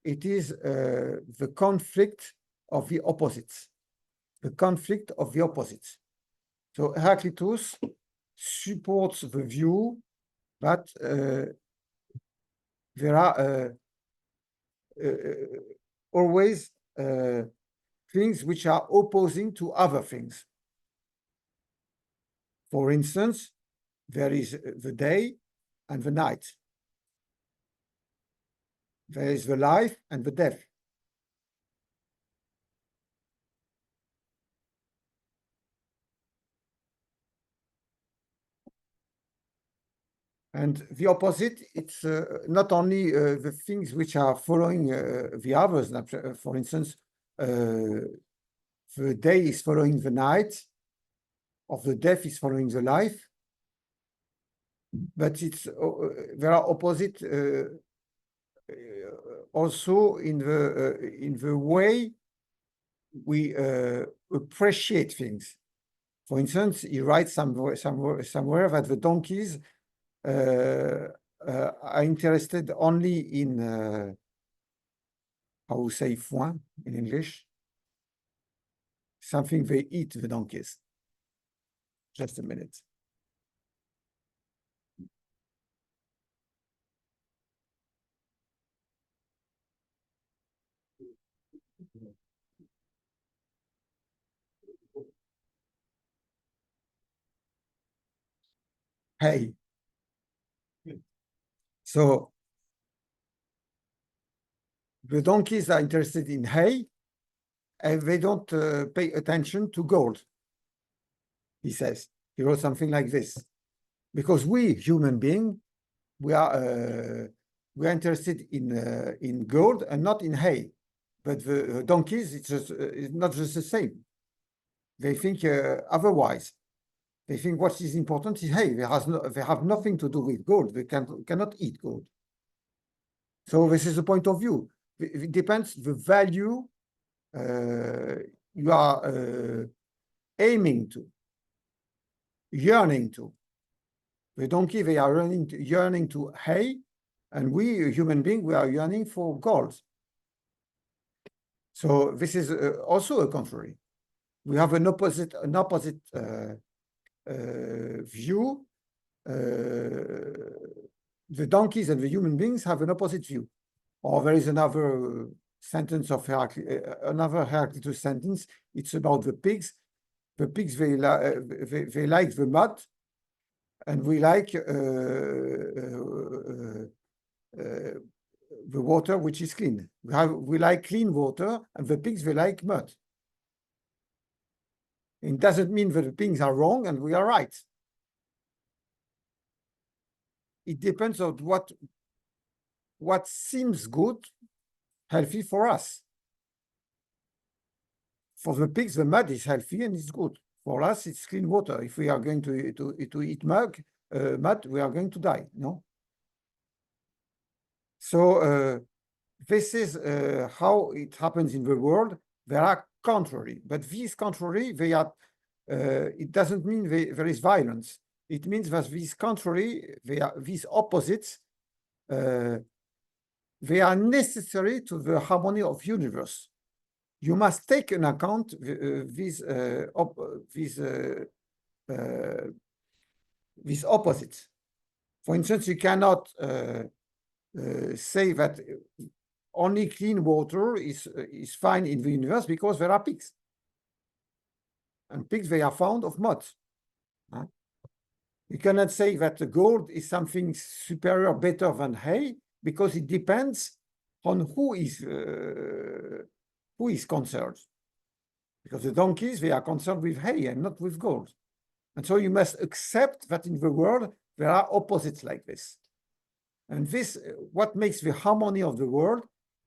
It is the conflict of the opposites. The conflict of the opposites. So Heraclitus supports the view that there are always things which are opposing to other things. For instance, there is the day and the night. There is the life and the death. And the opposite, it's not only the things which are following the others. For instance, the day is following the night, or the death is following the life. But it's there are opposite also in the way we appreciate things. For instance, he writes somewhere that the donkeys are interested only in how we say foin in English, something they eat, the donkeys. Just a minute. Hay. So the donkeys are interested in hay, and they don't pay attention to gold, he says. He wrote something like this. Because we, human beings, we are interested in gold and not in hay. But the donkeys, it's not just the same. They think otherwise. They think what is important is hay. They have nothing to do with gold. They cannot eat gold. So this is the point of view. It depends the value you are aiming to, yearning to. The donkey, they are yearning to hay, and we, human beings, we are yearning for gold. So this is also a contrary. We have an opposite view. The donkeys and the human beings have an opposite view. Or there is another sentence of another Heraclitus sentence. It's about the pigs. The pigs, they like the mud, and we like the water which is clean. We like clean water, and the pigs, they like mud. It doesn't mean that the pigs are wrong and we are right. It depends on what seems good, healthy for us. For the pigs, the mud is healthy and it's good. For us, it's clean water. If we are going to eat mud, we are going to die, no? So this is how it happens in the world. There are contrary, but these contrary, they are. It doesn't mean there is violence. It means that these contrary, these opposites. They are necessary to the harmony of universe. You must take into account these opposites. For instance, you cannot say that only clean water is fine in the universe because there are pigs. And pigs, they are found of mud. You cannot say that the gold is something superior, better than hay, because it depends on who is concerned. Because the donkeys, they are concerned with hay and not with gold. And so you must accept that in the world, there are opposites like this. And this, what makes the harmony of the world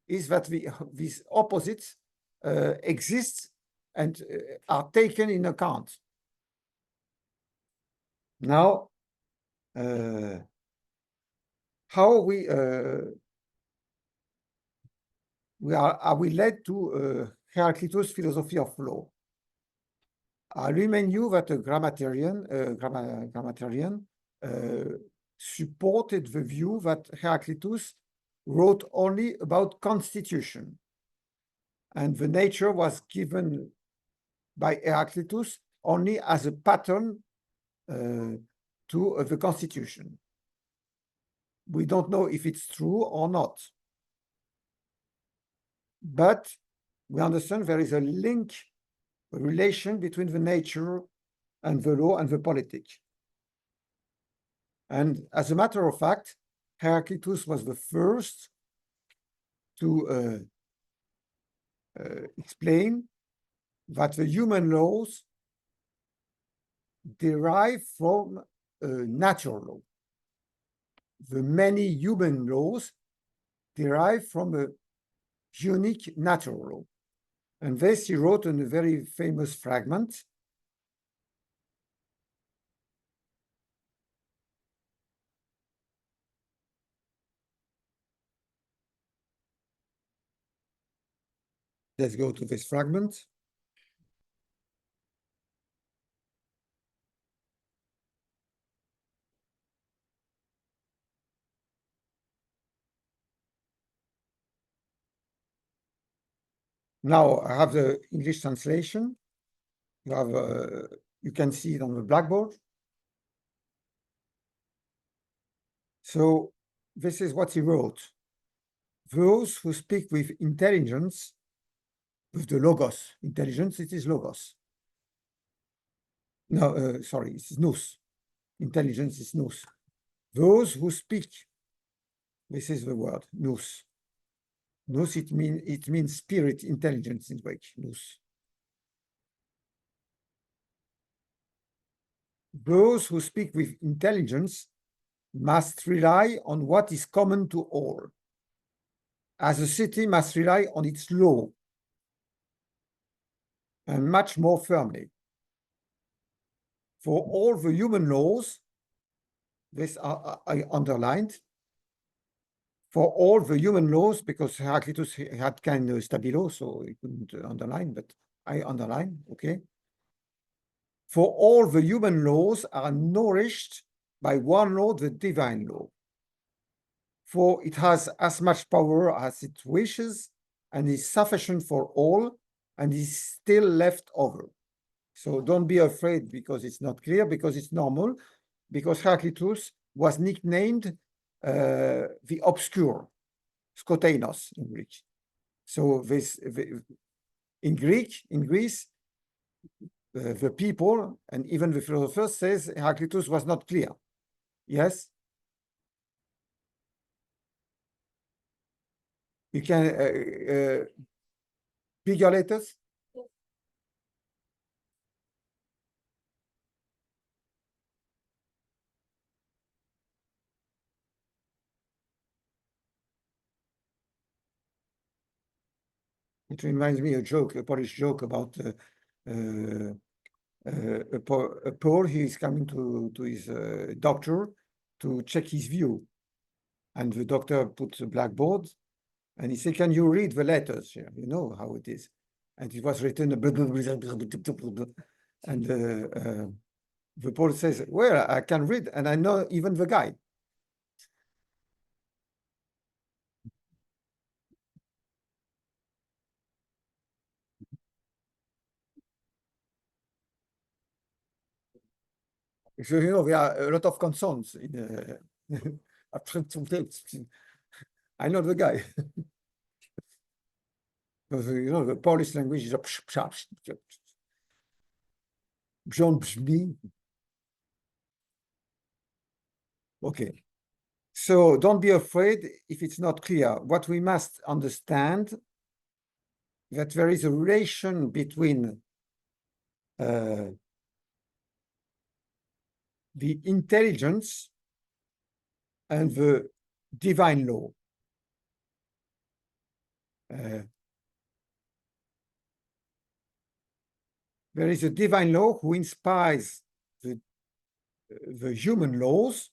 is that these opposites exist and are taken in account. Now, how are we led to Heraclitus' philosophy of law? I remind you that a grammarian supported the view that Heraclitus wrote only about constitution, and the nature was given by Heraclitus only as a pattern to the constitution. We don't know if it's true or not, but we understand there is a link, a relation between the nature and the law and the politic. And as a matter of fact, Heraclitus was the first to explain that the human laws derive from natural law. The many human laws derive from a unique natural law. And this he wrote in a very famous fragment. Let's go to this fragment. Now I have the English translation. You can see it on the blackboard. So this is what he wrote. Those who speak with intelligence, with the logos, intelligence, it is logos. No, sorry, it's nous. Intelligence is nous. Those who speak, this is the word, nous. Nous, it means spirit, intelligence in Greek, nous. Those who speak with intelligence must rely on what is common to all, as a city must rely on its law, and much more firmly. For all the human laws, this I underlined, for all the human laws, because Heraclitus had kind of stabilo, so he couldn't underline, but I underline, okay? For all the human laws are nourished by one law, the divine law. For it has as much power as it wishes and is sufficient for all and is still left over. So don't be afraid because it's not clear, because it's normal, because Heraclitus was nicknamed the obscure, Skoteinos in Greek. So in Greece, the people and even the philosophers says Heraclitus was not clear. Yes? You can bigger letters? It reminds me a joke, a Polish joke about a Pole. He is coming to his doctor to check his view, And the doctor put the blackboard and he said, can you read the letters here? You know how it is. And it was written, and the Paul says, well, I can read and I know even the guy. So, you know, there are a lot of consonants in I know the guy. Because, you know, the Polish language is okay. So don't be afraid if it's not clear. What we must understand that there is a relation between the intelligence and the divine law. There is a divine law who inspires the human laws.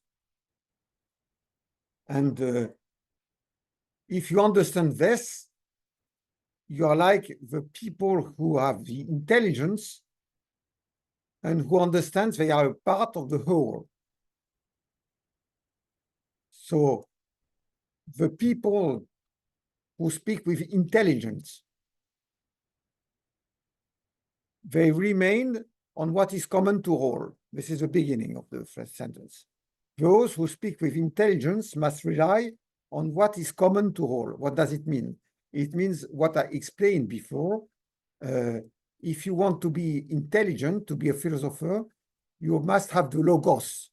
And if you understand this, you are like the people who have the intelligence and who understand they are a part of the whole. So the people who speak with intelligence, they remain on what is common to all. This is the beginning of the first sentence. Those who speak with intelligence must rely on what is common to all. What does it mean? It means what I explained before. If you want to be intelligent, to be a philosopher, you must have the logos.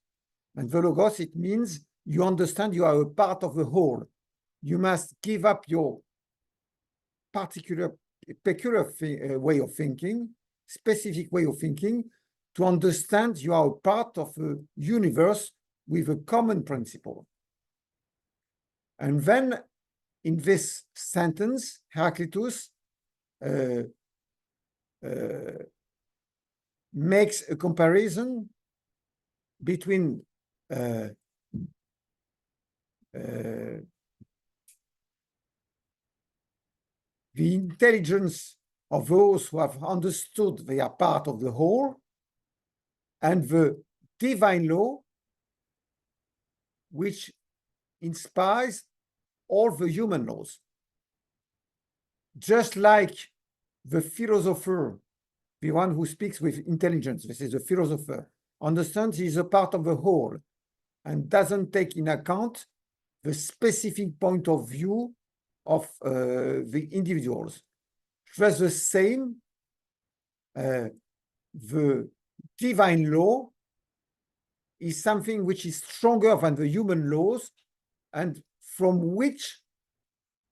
And the logos, it means you understand you are a part of the whole. You must give up your peculiar way of thinking, specific way of thinking, to understand you are a part of a universe with a common principle. And then in this sentence, Heraclitus makes a comparison between the intelligence of those who have understood they are part of the whole and the divine law which inspires all the human laws. Just like the philosopher, the one who speaks with intelligence, this is a philosopher, understands he is a part of the whole and doesn't take in account the specific point of view of the individuals. Just the same, the divine law is something which is stronger than the human laws and from which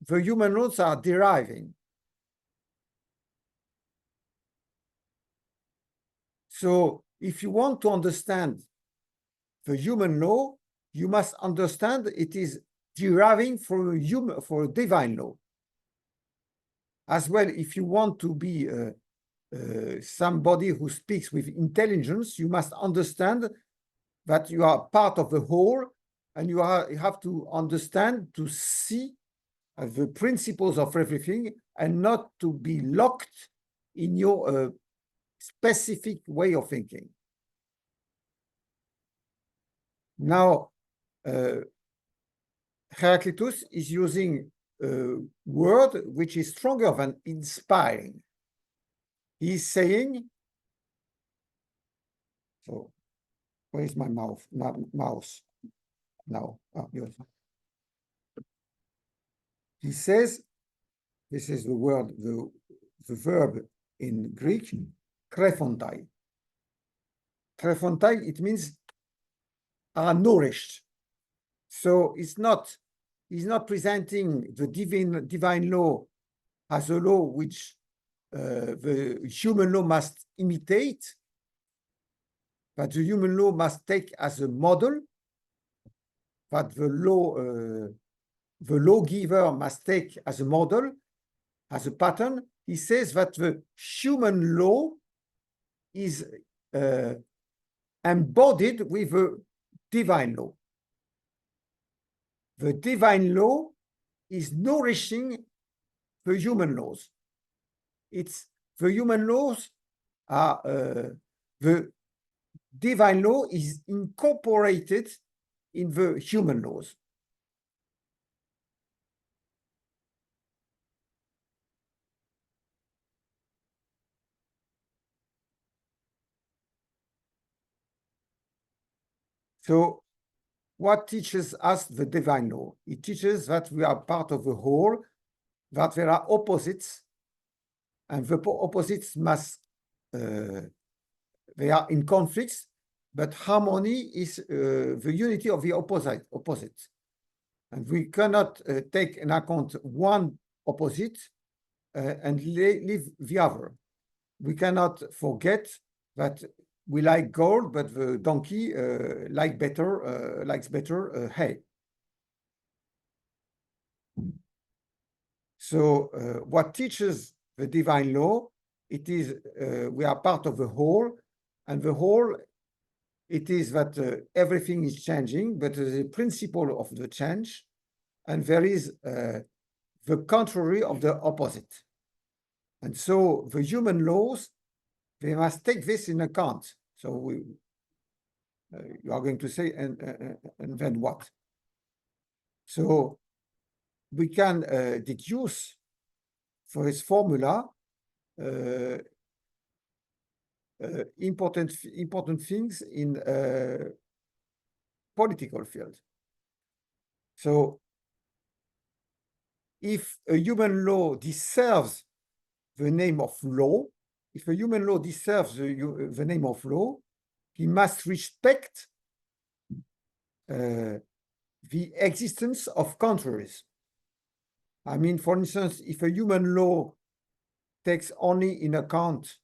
the human laws are deriving. So if you want to understand the human law, you must understand it is deriving from a divine law. As well, if you want to be somebody who speaks with intelligence, you must understand that you are part of the whole and you have to understand to see the principles of everything and not to be locked in your specific way of thinking. Now, Heraclitus is using a word which is stronger than inspiring. He's saying, so where is my mouse? Now, yours. He says, this is the word, the verb in Greek, krephontai. Krephontai, it means are nourished. So he's not presenting the divine law as a law which the human law must imitate, but the human law must take as a model, but the lawgiver must take as a model, as a pattern. He says that the human law is embodied with the divine law. the divine law is nourishing the human laws. It's the human laws are the divine law is incorporated in the human laws. So what teaches us the divine law? It teaches that we are part of a whole, that there are opposites, and the opposites must, they are in conflicts, but harmony is the unity of the opposites. And we cannot take in account one opposite and leave the other. We cannot forget that we like gold, but the donkey likes better hay. So what teaches the divine law? It is we are part of the whole, and the whole, it is that everything is changing, but there is a principle of the change, and there is the contrary of the opposite. And so the human laws, they must take this in account. So you are going to say, and then what? So we can deduce for this formula important things in political field. So if a human law deserves the name of law, if a human law deserves the name of law, he must respect the existence of contraries. I mean, for instance, if a human law takes only in account,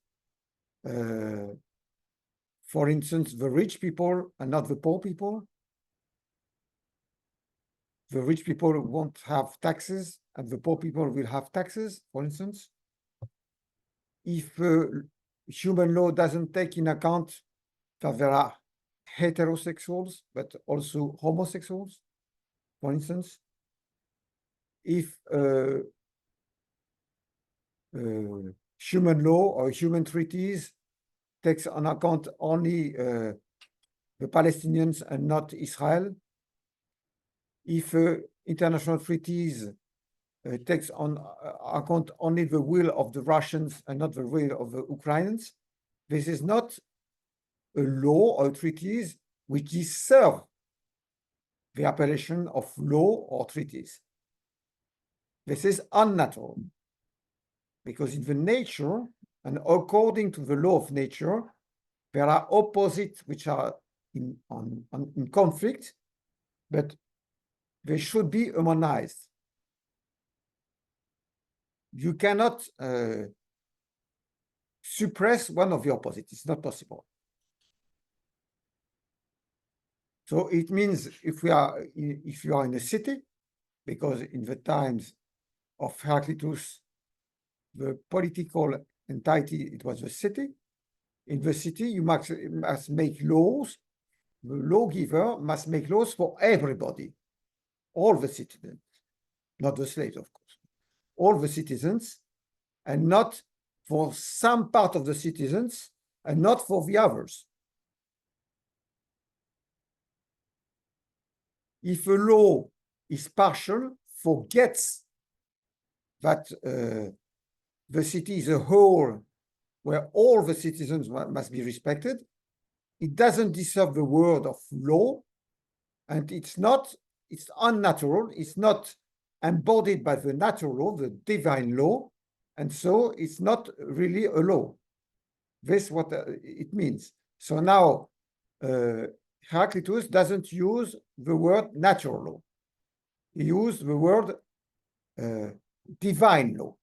for instance, the rich people and not the poor people, the rich people won't have taxes and the poor people will have taxes, for instance. If human law doesn't take in account that there are heterosexuals, but also homosexuals, for instance, if human law or human treaties takes on account only the Palestinians and not Israel, if international treaties takes on account only the will of the Russians and not the will of the Ukrainians, this is not a law or treaties which deserve the appellation of law or treaties. This is unnatural, because in the nature and according to the law of nature, there are opposites which are in conflict, but they should be harmonized. You cannot suppress one of the opposites. It's not possible. So it means if you are in a city, because in the times of Heraclitus, the political entity, it was the city. In the city, you must make laws. The lawgiver must make laws for everybody, all the citizens, not the slaves, of course, all the citizens, and not for some part of the citizens and not for the others. If a law is partial, forgets that the city is a whole where all the citizens must be respected, it doesn't deserve the word of law, and it's unnatural, it's not embodied by the natural law, the divine law, and so it's not really a law. This is what it means. So now Heraclitus doesn't use the word natural law. He used the word divine law.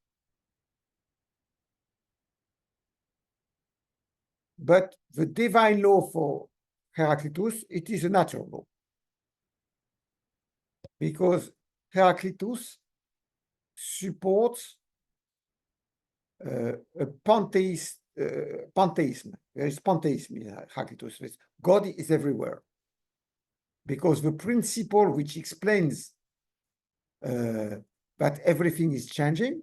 But the divine law for Heraclitus, it is a natural law. Because Heraclitus supports a pantheism. There is pantheism in Heraclitus. God is everywhere. Because the principle which explains that everything is changing,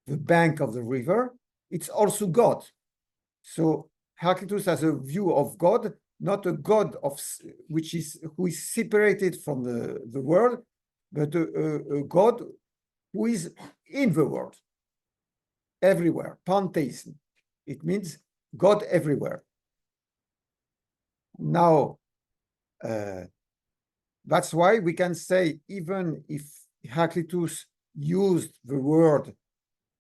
the bank of the river, it's also God. So Heraclitus has a view of God, not a God of who is separated from the world, but a God who is in the world, everywhere, pantheism. It means God everywhere. Now, that's why we can say, even if Heraclitus used the word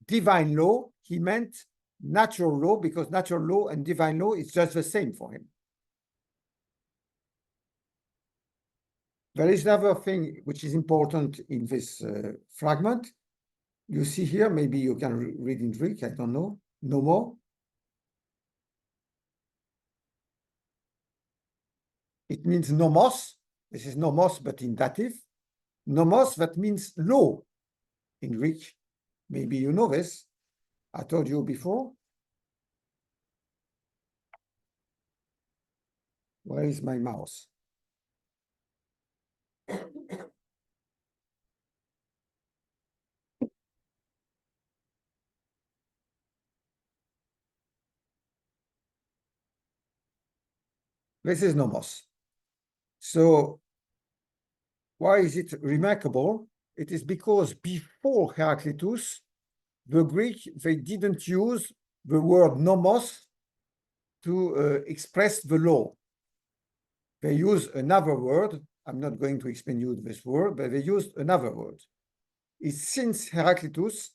divine law, he meant natural law, because natural law and divine law is just the same for him. There is another thing which is important in this fragment. You see here, maybe you can read in Greek, I don't know, no more. It means nomos. This is nomos, but in dative. Nomos, that means law in Greek. Maybe you know this. I told you before. Where is my mouse? This is nomos. So why is it remarkable? It is because before Heraclitus, the Greek, they didn't use the word nomos to express the law. They use another word. I'm not going to explain you this word, but they used another word. It's since Heraclitus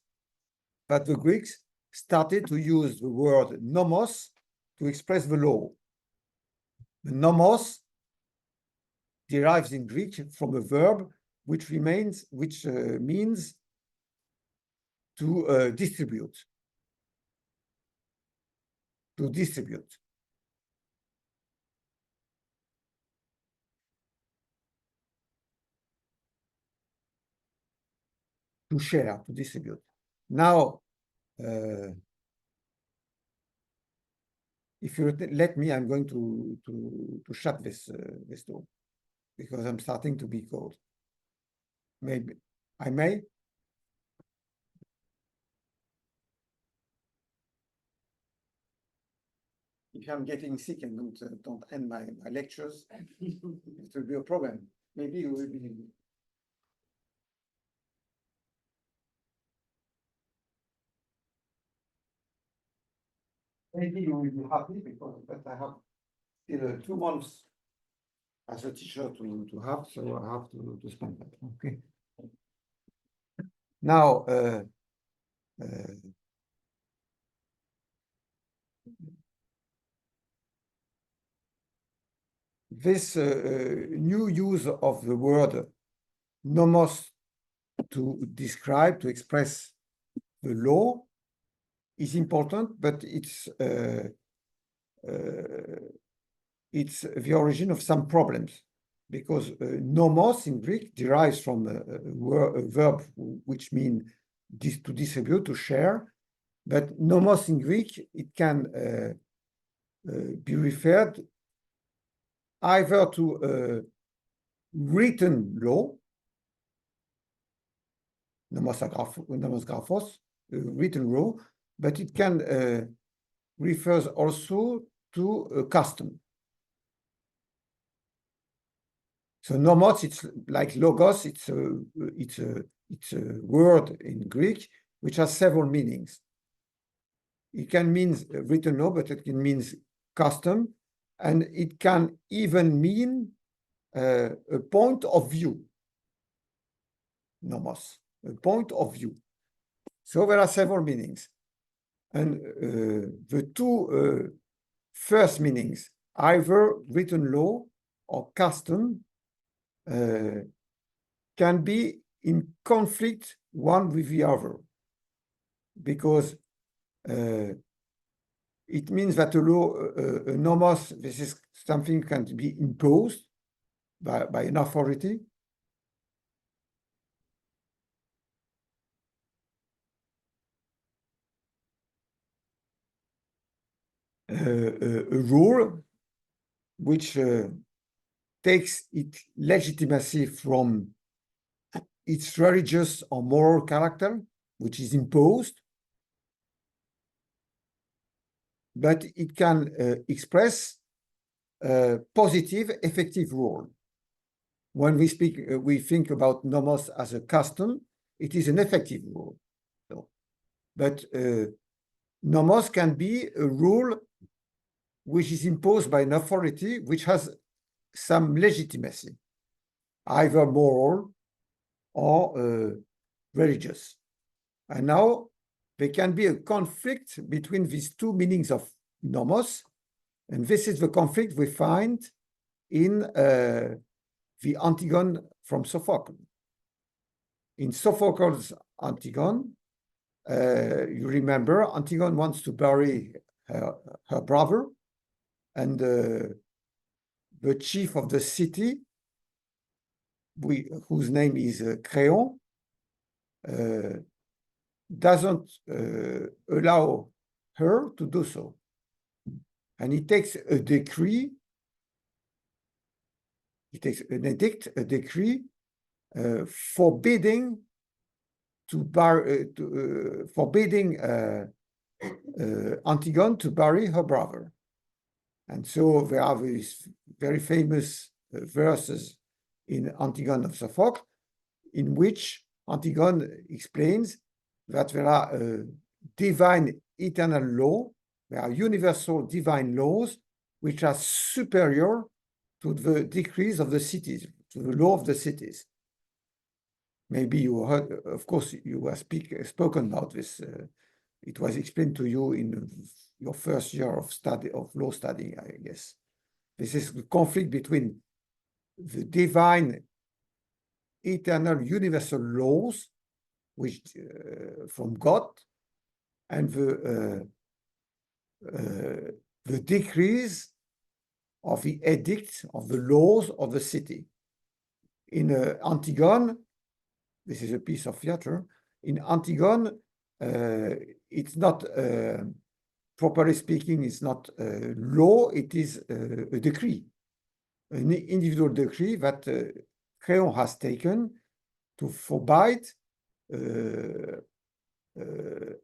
that the Greeks started to use the word nomos to express the law. The nomos derives in Greek from a verb which means to distribute. To distribute. To share, to distribute. Now, if you let me, I'm going to shut this door because I'm starting to be cold. Maybe I may. If I'm getting sick and don't end my lectures, it will be a problem. Maybe you will be. Maybe you will be happy because but I have still 2 months as a teacher to have, so I have to spend that. Okay. Now, this new use of the word nomos to describe, to express the law is important, but it's the origin of some problems, because nomos in Greek derives from a verb which means to distribute, to share, but nomos in Greek, it can be referred either to written law, nomos graphos, written law, but it can refers also to a custom. So nomos, it's like logos. It's a word in Greek which has several meanings. It can mean written law, but it can mean custom, and it can even mean a point of view. Nomos, a point of view. So there are several meanings, and the two first meanings, either written law or custom, can be in conflict one with the other, because it means that a law, a nomos, this is something can be imposed by an authority. A rule which takes its legitimacy from its religious or moral character, which is imposed, but it can express a positive, effective rule. When we speak, we think about nomos as a custom, it is an effective rule. So, but nomos can be a rule which is imposed by an authority which has some legitimacy, either moral or religious. And now there can be a conflict between these two meanings of nomos, and this is the conflict we find in the Antigone from Sophocle. In Sophocle's Antigone, you remember Antigone wants to bury her brother, and the chief of the city, whose name is Créon, doesn't allow her to do so. And he takes a decree, he takes an edict, a decree forbidding Antigone to bury her brother. And so there are these very famous verses in Antigone of Sophocle, in which Antigone explains that there are a divine eternal law, there are universal divine laws which are superior to the decrees of the cities, to the law of the cities. Maybe you heard, of course, you have spoken about this. It was explained to you in your first year of study, of law study, I guess. This is the conflict between the divine, eternal, universal laws, which from God, and the decrees of the edicts of the laws of the city. In Antigone, this is a piece of theater. In Antigone, it's not, properly speaking, it's not law, it is a decree, an individual decree that Créon has taken to forbid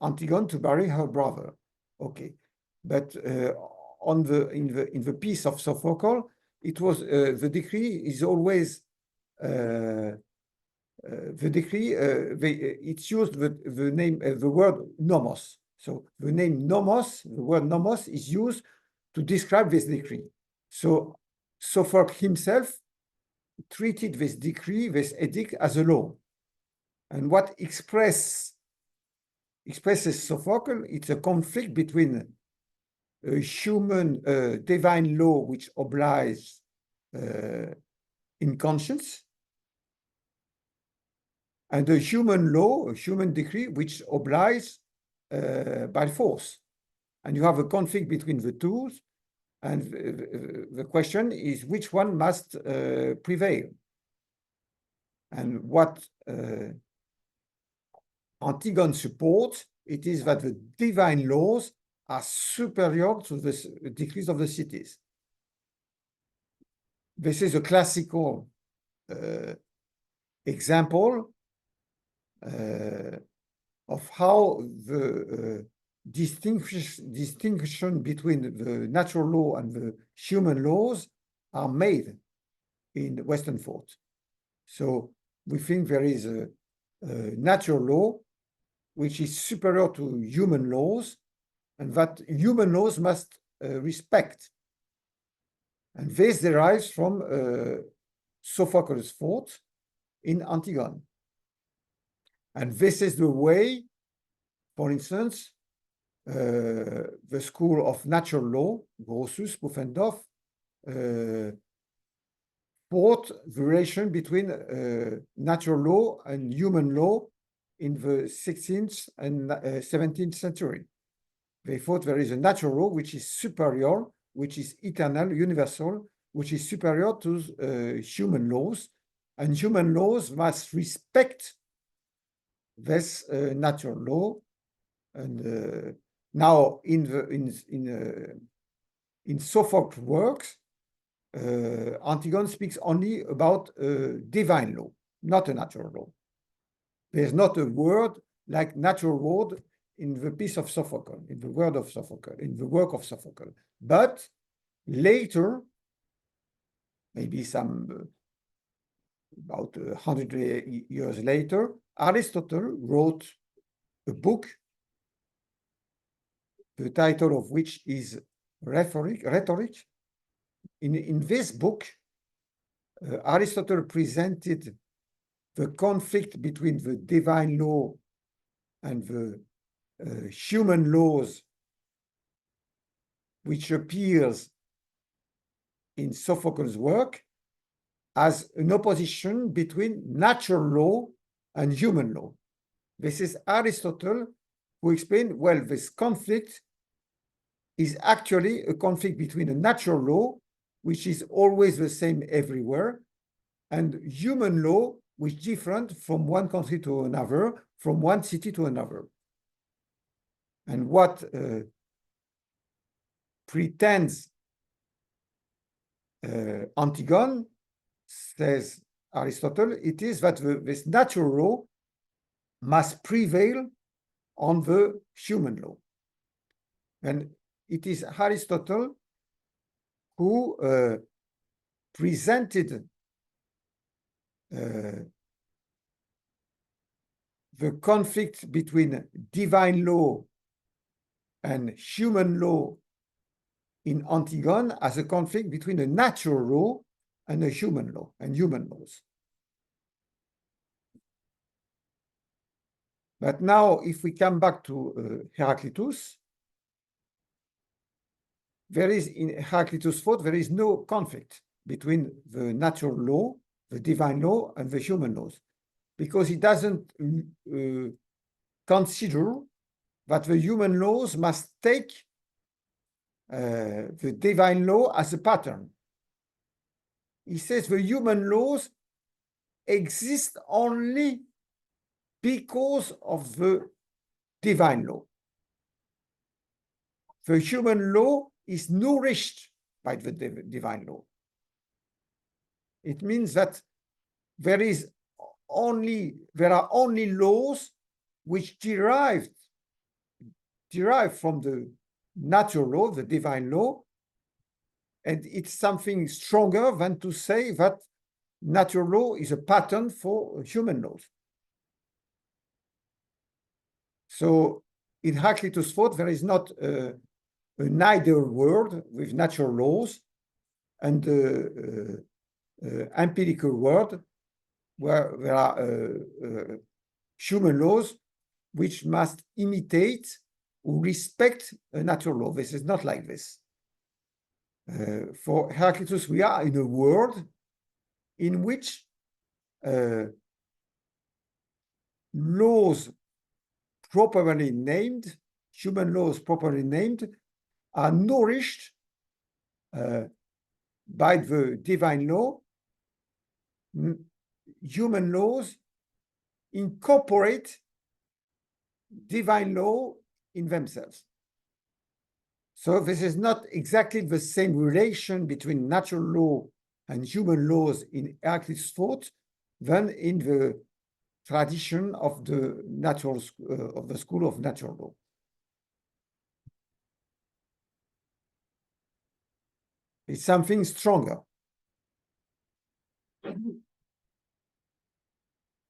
Antigone to bury her brother. Okay, but in the piece of Sophocle, it was the decree is always the decree. It's used the name the word nomos. So the name nomos, the word nomos, is used to describe this decree. So Sophocle himself treated this decree, this edict, as a law. And what expresses Sophocle, it's a conflict between a human divine law which obliges in conscience, and a human law, a human decree, which obliges by force. And you have a conflict between the two, and the question is which one must prevail. And what Antigone supports, it is that the divine laws are superior to the decrees of the cities. This is a classical example of how the distinction between the natural law and the human laws are made in Western thought. So we think there is a natural law which is superior to human laws, and that human laws must respect. And this derives from Sophocles' thought in Antigone. And this is the way, for instance, the school of natural law, Grotius, Pufendorf, thought the relation between natural law and human law in the 16th and 17th century. They thought there is a natural law which is superior, which is eternal, universal, which is superior to human laws, and human laws must respect this natural law. And now in Sophocles' works, Antigone speaks only about divine law, not a natural law. There's not a word like natural word in the piece of Sophocle, in the word of Sophocle, in the work of Sophocle. But later, maybe some about 100 years later, Aristotle wrote a book, the title of which is Rhetoric. In this book, Aristotle presented the conflict between the divine law and the human laws, which appears in Sophocles' work as an opposition between natural law and human law. This is Aristotle who explained, well, this conflict is actually a conflict between a natural law, which is always the same everywhere, and human law, which is different from one country to another, from one city to another. And what pretends Antigone, says Aristotle, it is that this natural law must prevail on the human law. And it is Aristotle who presented the conflict between divine law and human law in Antigone as a conflict between a natural law and a human law and human laws. But now, if we come back to Heraclitus, there is in Heraclitus' thought, there is no conflict between the natural law, the divine law, and the human laws, because he doesn't consider that the human laws must take the divine law as a pattern. He says the human laws exist only because of the divine law. The human law is nourished by the divine law. It means that there are only laws which derive from the natural law, the divine law, and it's something stronger than to say that natural law is a pattern for human laws. So in Heraclitus' thought, there is not an ideal world with natural laws and empirical world where there are human laws which must imitate or respect a natural law. This is not like this. For Heraclitus, we are in a world in which laws properly named, human laws properly named, are nourished by the divine law. Human laws incorporate divine law in themselves. So this is not exactly the same relation between natural law and human laws in Heraclitus' thought than in the tradition of the natural of the school of natural law. It's something stronger.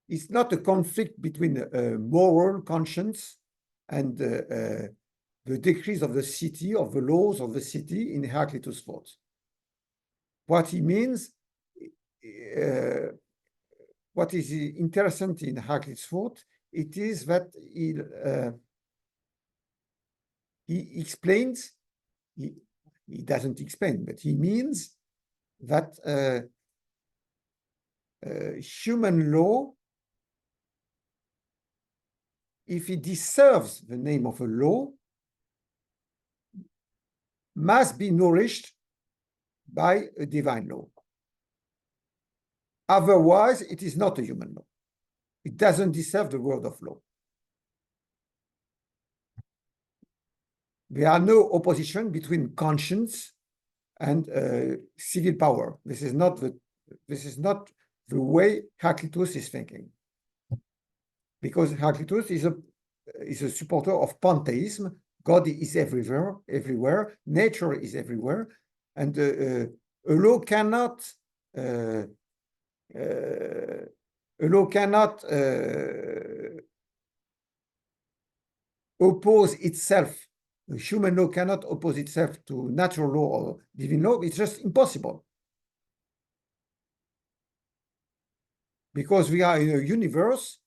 It's not a conflict between moral conscience and the decrees of the city, of the laws of the city in Heraclitus' thought. What he means, what is interesting in Heraclitus' thought, it is that he explains, he doesn't explain, but he means that human law, if it deserves the name of a law, must be nourished by a divine law. Otherwise, it is not a human law. It doesn't deserve the word of law. There are no opposition between conscience and civil power. This is not the way Heraclitus is thinking. because Heraclitus is a supporter of pantheism. God is everywhere. Nature is everywhere, and a law cannot oppose itself. A human law cannot oppose itself to natural law or divine law. It's just impossible. Because we are in a universe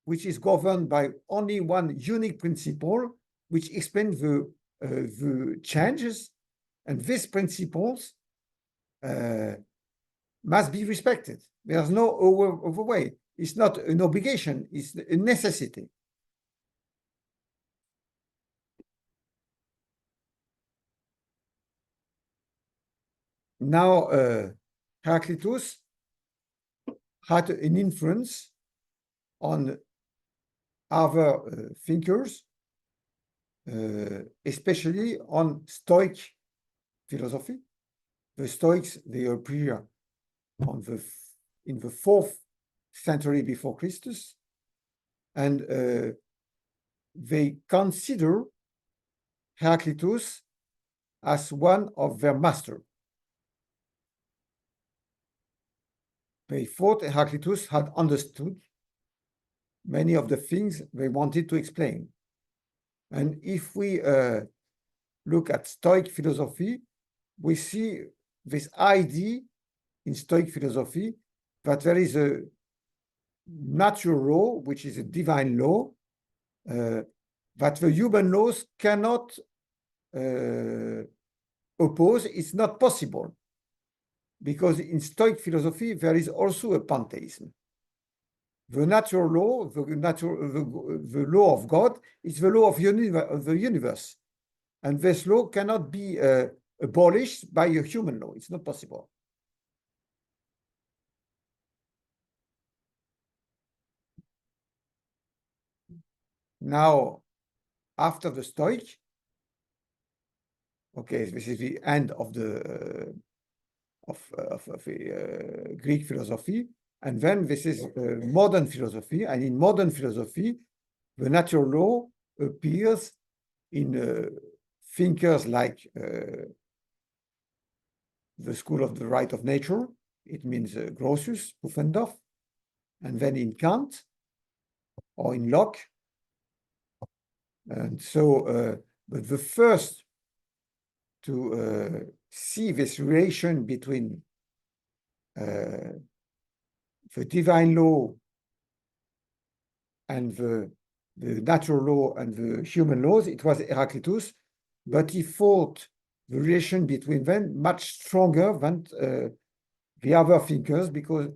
which is governed by only one unique principle, which explains the changes, and these principles must be respected. There's no other way. It's not an obligation, it's a necessity. Now, Heraclitus had an influence on other thinkers, especially on Stoic philosophy. The Stoics, they appear in the 4th century before Christus, and they consider Heraclitus as one of their masters. They thought Heraclitus had understood many of the things they wanted to explain. And if we look at Stoic philosophy, we see this idea in Stoic philosophy that there is a natural law, which is a divine law, that the human laws cannot oppose. It's not possible. Because in Stoic philosophy, there is also a pantheism. The natural law, the law of God, is the law of the universe. And this law cannot be abolished by a human law. It's not possible. Now, after the Stoic, okay, this is the end of the Greek philosophy, and then this is modern philosophy. And in modern philosophy, the natural law appears in thinkers like the school of the right of nature. It means Grotius, Pufendorf, and then in Kant or in Locke. And so, but the first to see this relation between the divine law and the natural law and the human laws, it was Heraclitus, but he thought the relation between them much stronger than the other thinkers, because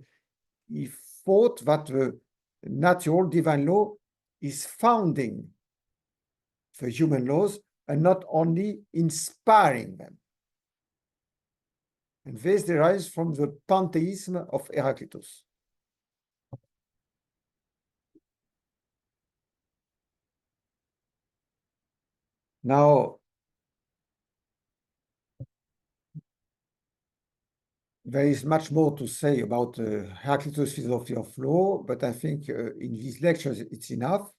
he thought that the natural divine law is founding the human laws and not only inspiring them. And this derives from the pantheism of Heraclitus. Now, there is much more to say about Heraclitus' philosophy of law, but I think in these lectures it's enough.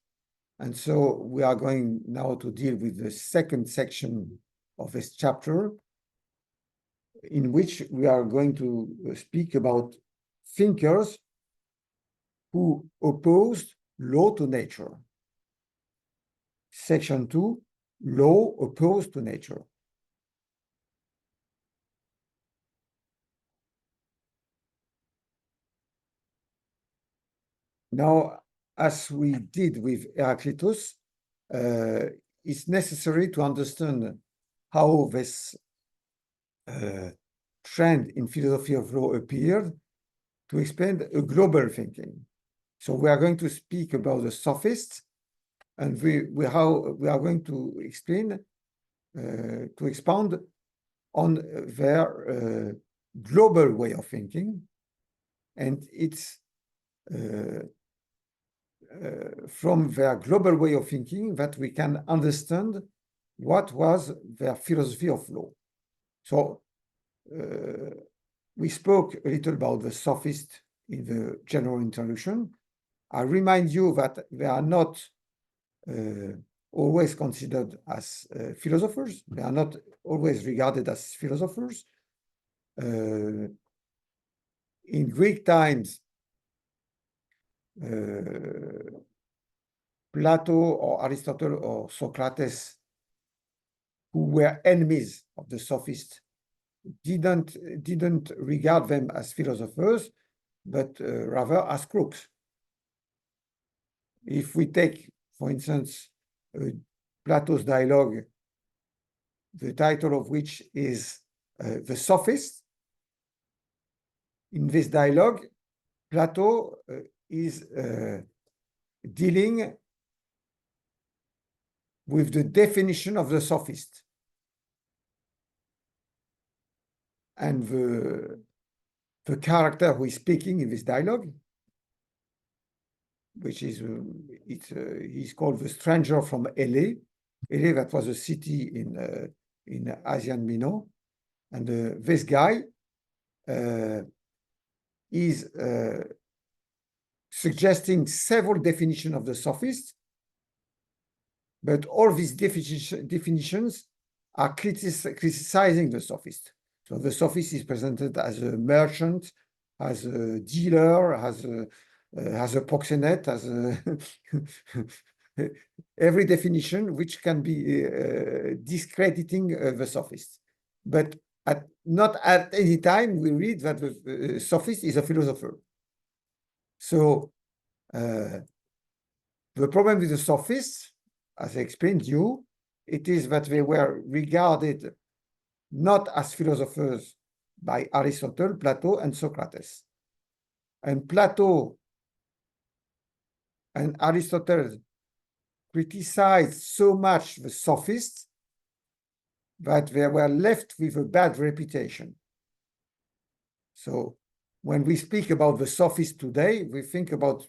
And so we are going now to deal with the second section of this chapter, in which we are going to speak about thinkers who opposed law to nature. Section 2, law opposed to nature. Now, as we did with Heraclitus, it's necessary to understand how this trend in philosophy of law appeared to explain a global thinking. So we are going to speak about the sophists, and we are going to explain, to expound on their global way of thinking, and it's from their global way of thinking that we can understand what was their philosophy of law. So we spoke a little about the sophists in the general introduction. I remind you that they are not always considered as philosophers. They are not always regarded as philosophers. In Greek times, Plato or Aristotle or Socrates, who were enemies of the sophists, didn't regard them as philosophers, but rather as crooks. If we take, for instance, Plato's dialogue, the title of which is The Sophist, in this dialogue, Plato is dealing with the definition of the sophist. And the character who is speaking in this dialogue, which is he's called the stranger from Ele. Ele, that was a city in Asian Minor, and this guy is suggesting several definitions of the sophist, but all these definitions are criticizing the sophist. So the sophist is presented as a merchant, as a dealer, as a proxenate, as every definition which can be discrediting the sophist. But not at any time we read that the sophist is a philosopher. So the problem with the sophists, as I explained to you, it is that they were regarded not as philosophers by Aristotle, Plato, and Socrates. And Plato and Aristotle criticized so much the sophists that they were left with a bad reputation. So when we speak about the sophists today, we think about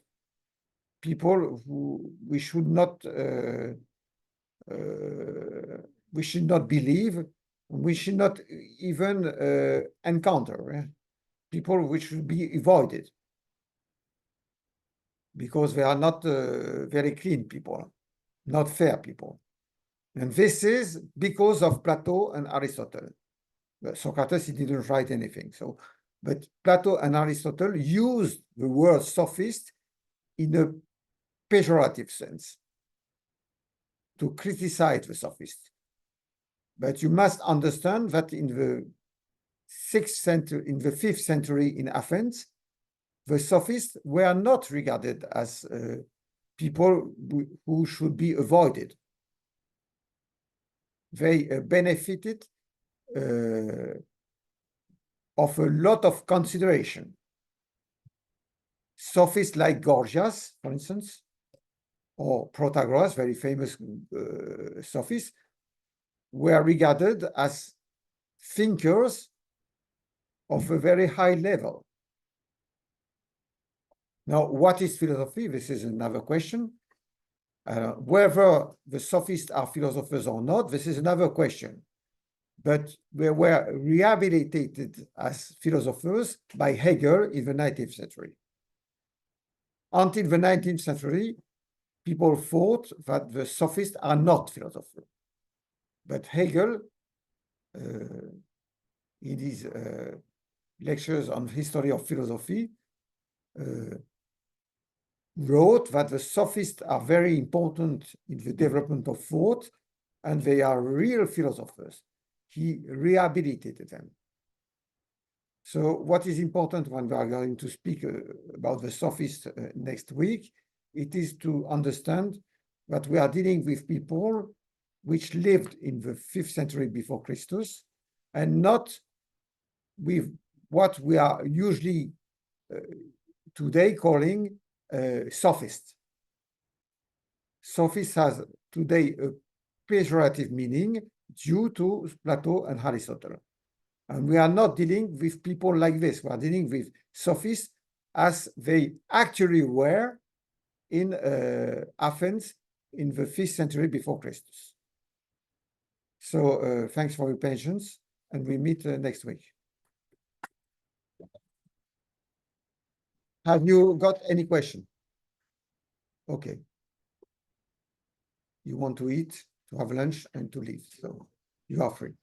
people who we should not believe, we should not even encounter. People which should be avoided because they are not very clean people, not fair people. And this is because of Plato and Aristotle. Socrates, he didn't write anything. So, but Plato and Aristotle used the word sophist in a pejorative sense to criticize the sophist. But you must understand that in the 5th century in Athens, the sophists were not regarded as people who should be avoided. They benefited of a lot of consideration. Sophists like Gorgias, for instance, or Protagoras, very famous sophists, were regarded as thinkers of a very high level. Now, what is philosophy? This is another question. Whether the sophists are philosophers or not, this is another question. But they were rehabilitated as philosophers by Hegel in the 19th century. Until the 19th century, people thought that the sophists are not philosophers. But Hegel, in his lectures on history of philosophy, wrote that the sophists are very important in the development of thought, and they are real philosophers. He rehabilitated them. So what is important when we are going to speak about the sophists next week, it is to understand that we are dealing with people which lived in the 5th century before Christus, and not with what we are usually today calling sophist. Sophist has today a pejorative meaning due to Plato and Aristotle. And we are not dealing with people like this. We are dealing with sophists as they actually were in Athens in the 5th century before Christus. So thanks for your patience, and we meet next week. Have you got any question? Okay. You want to eat, to have lunch, and to leave. So you are free.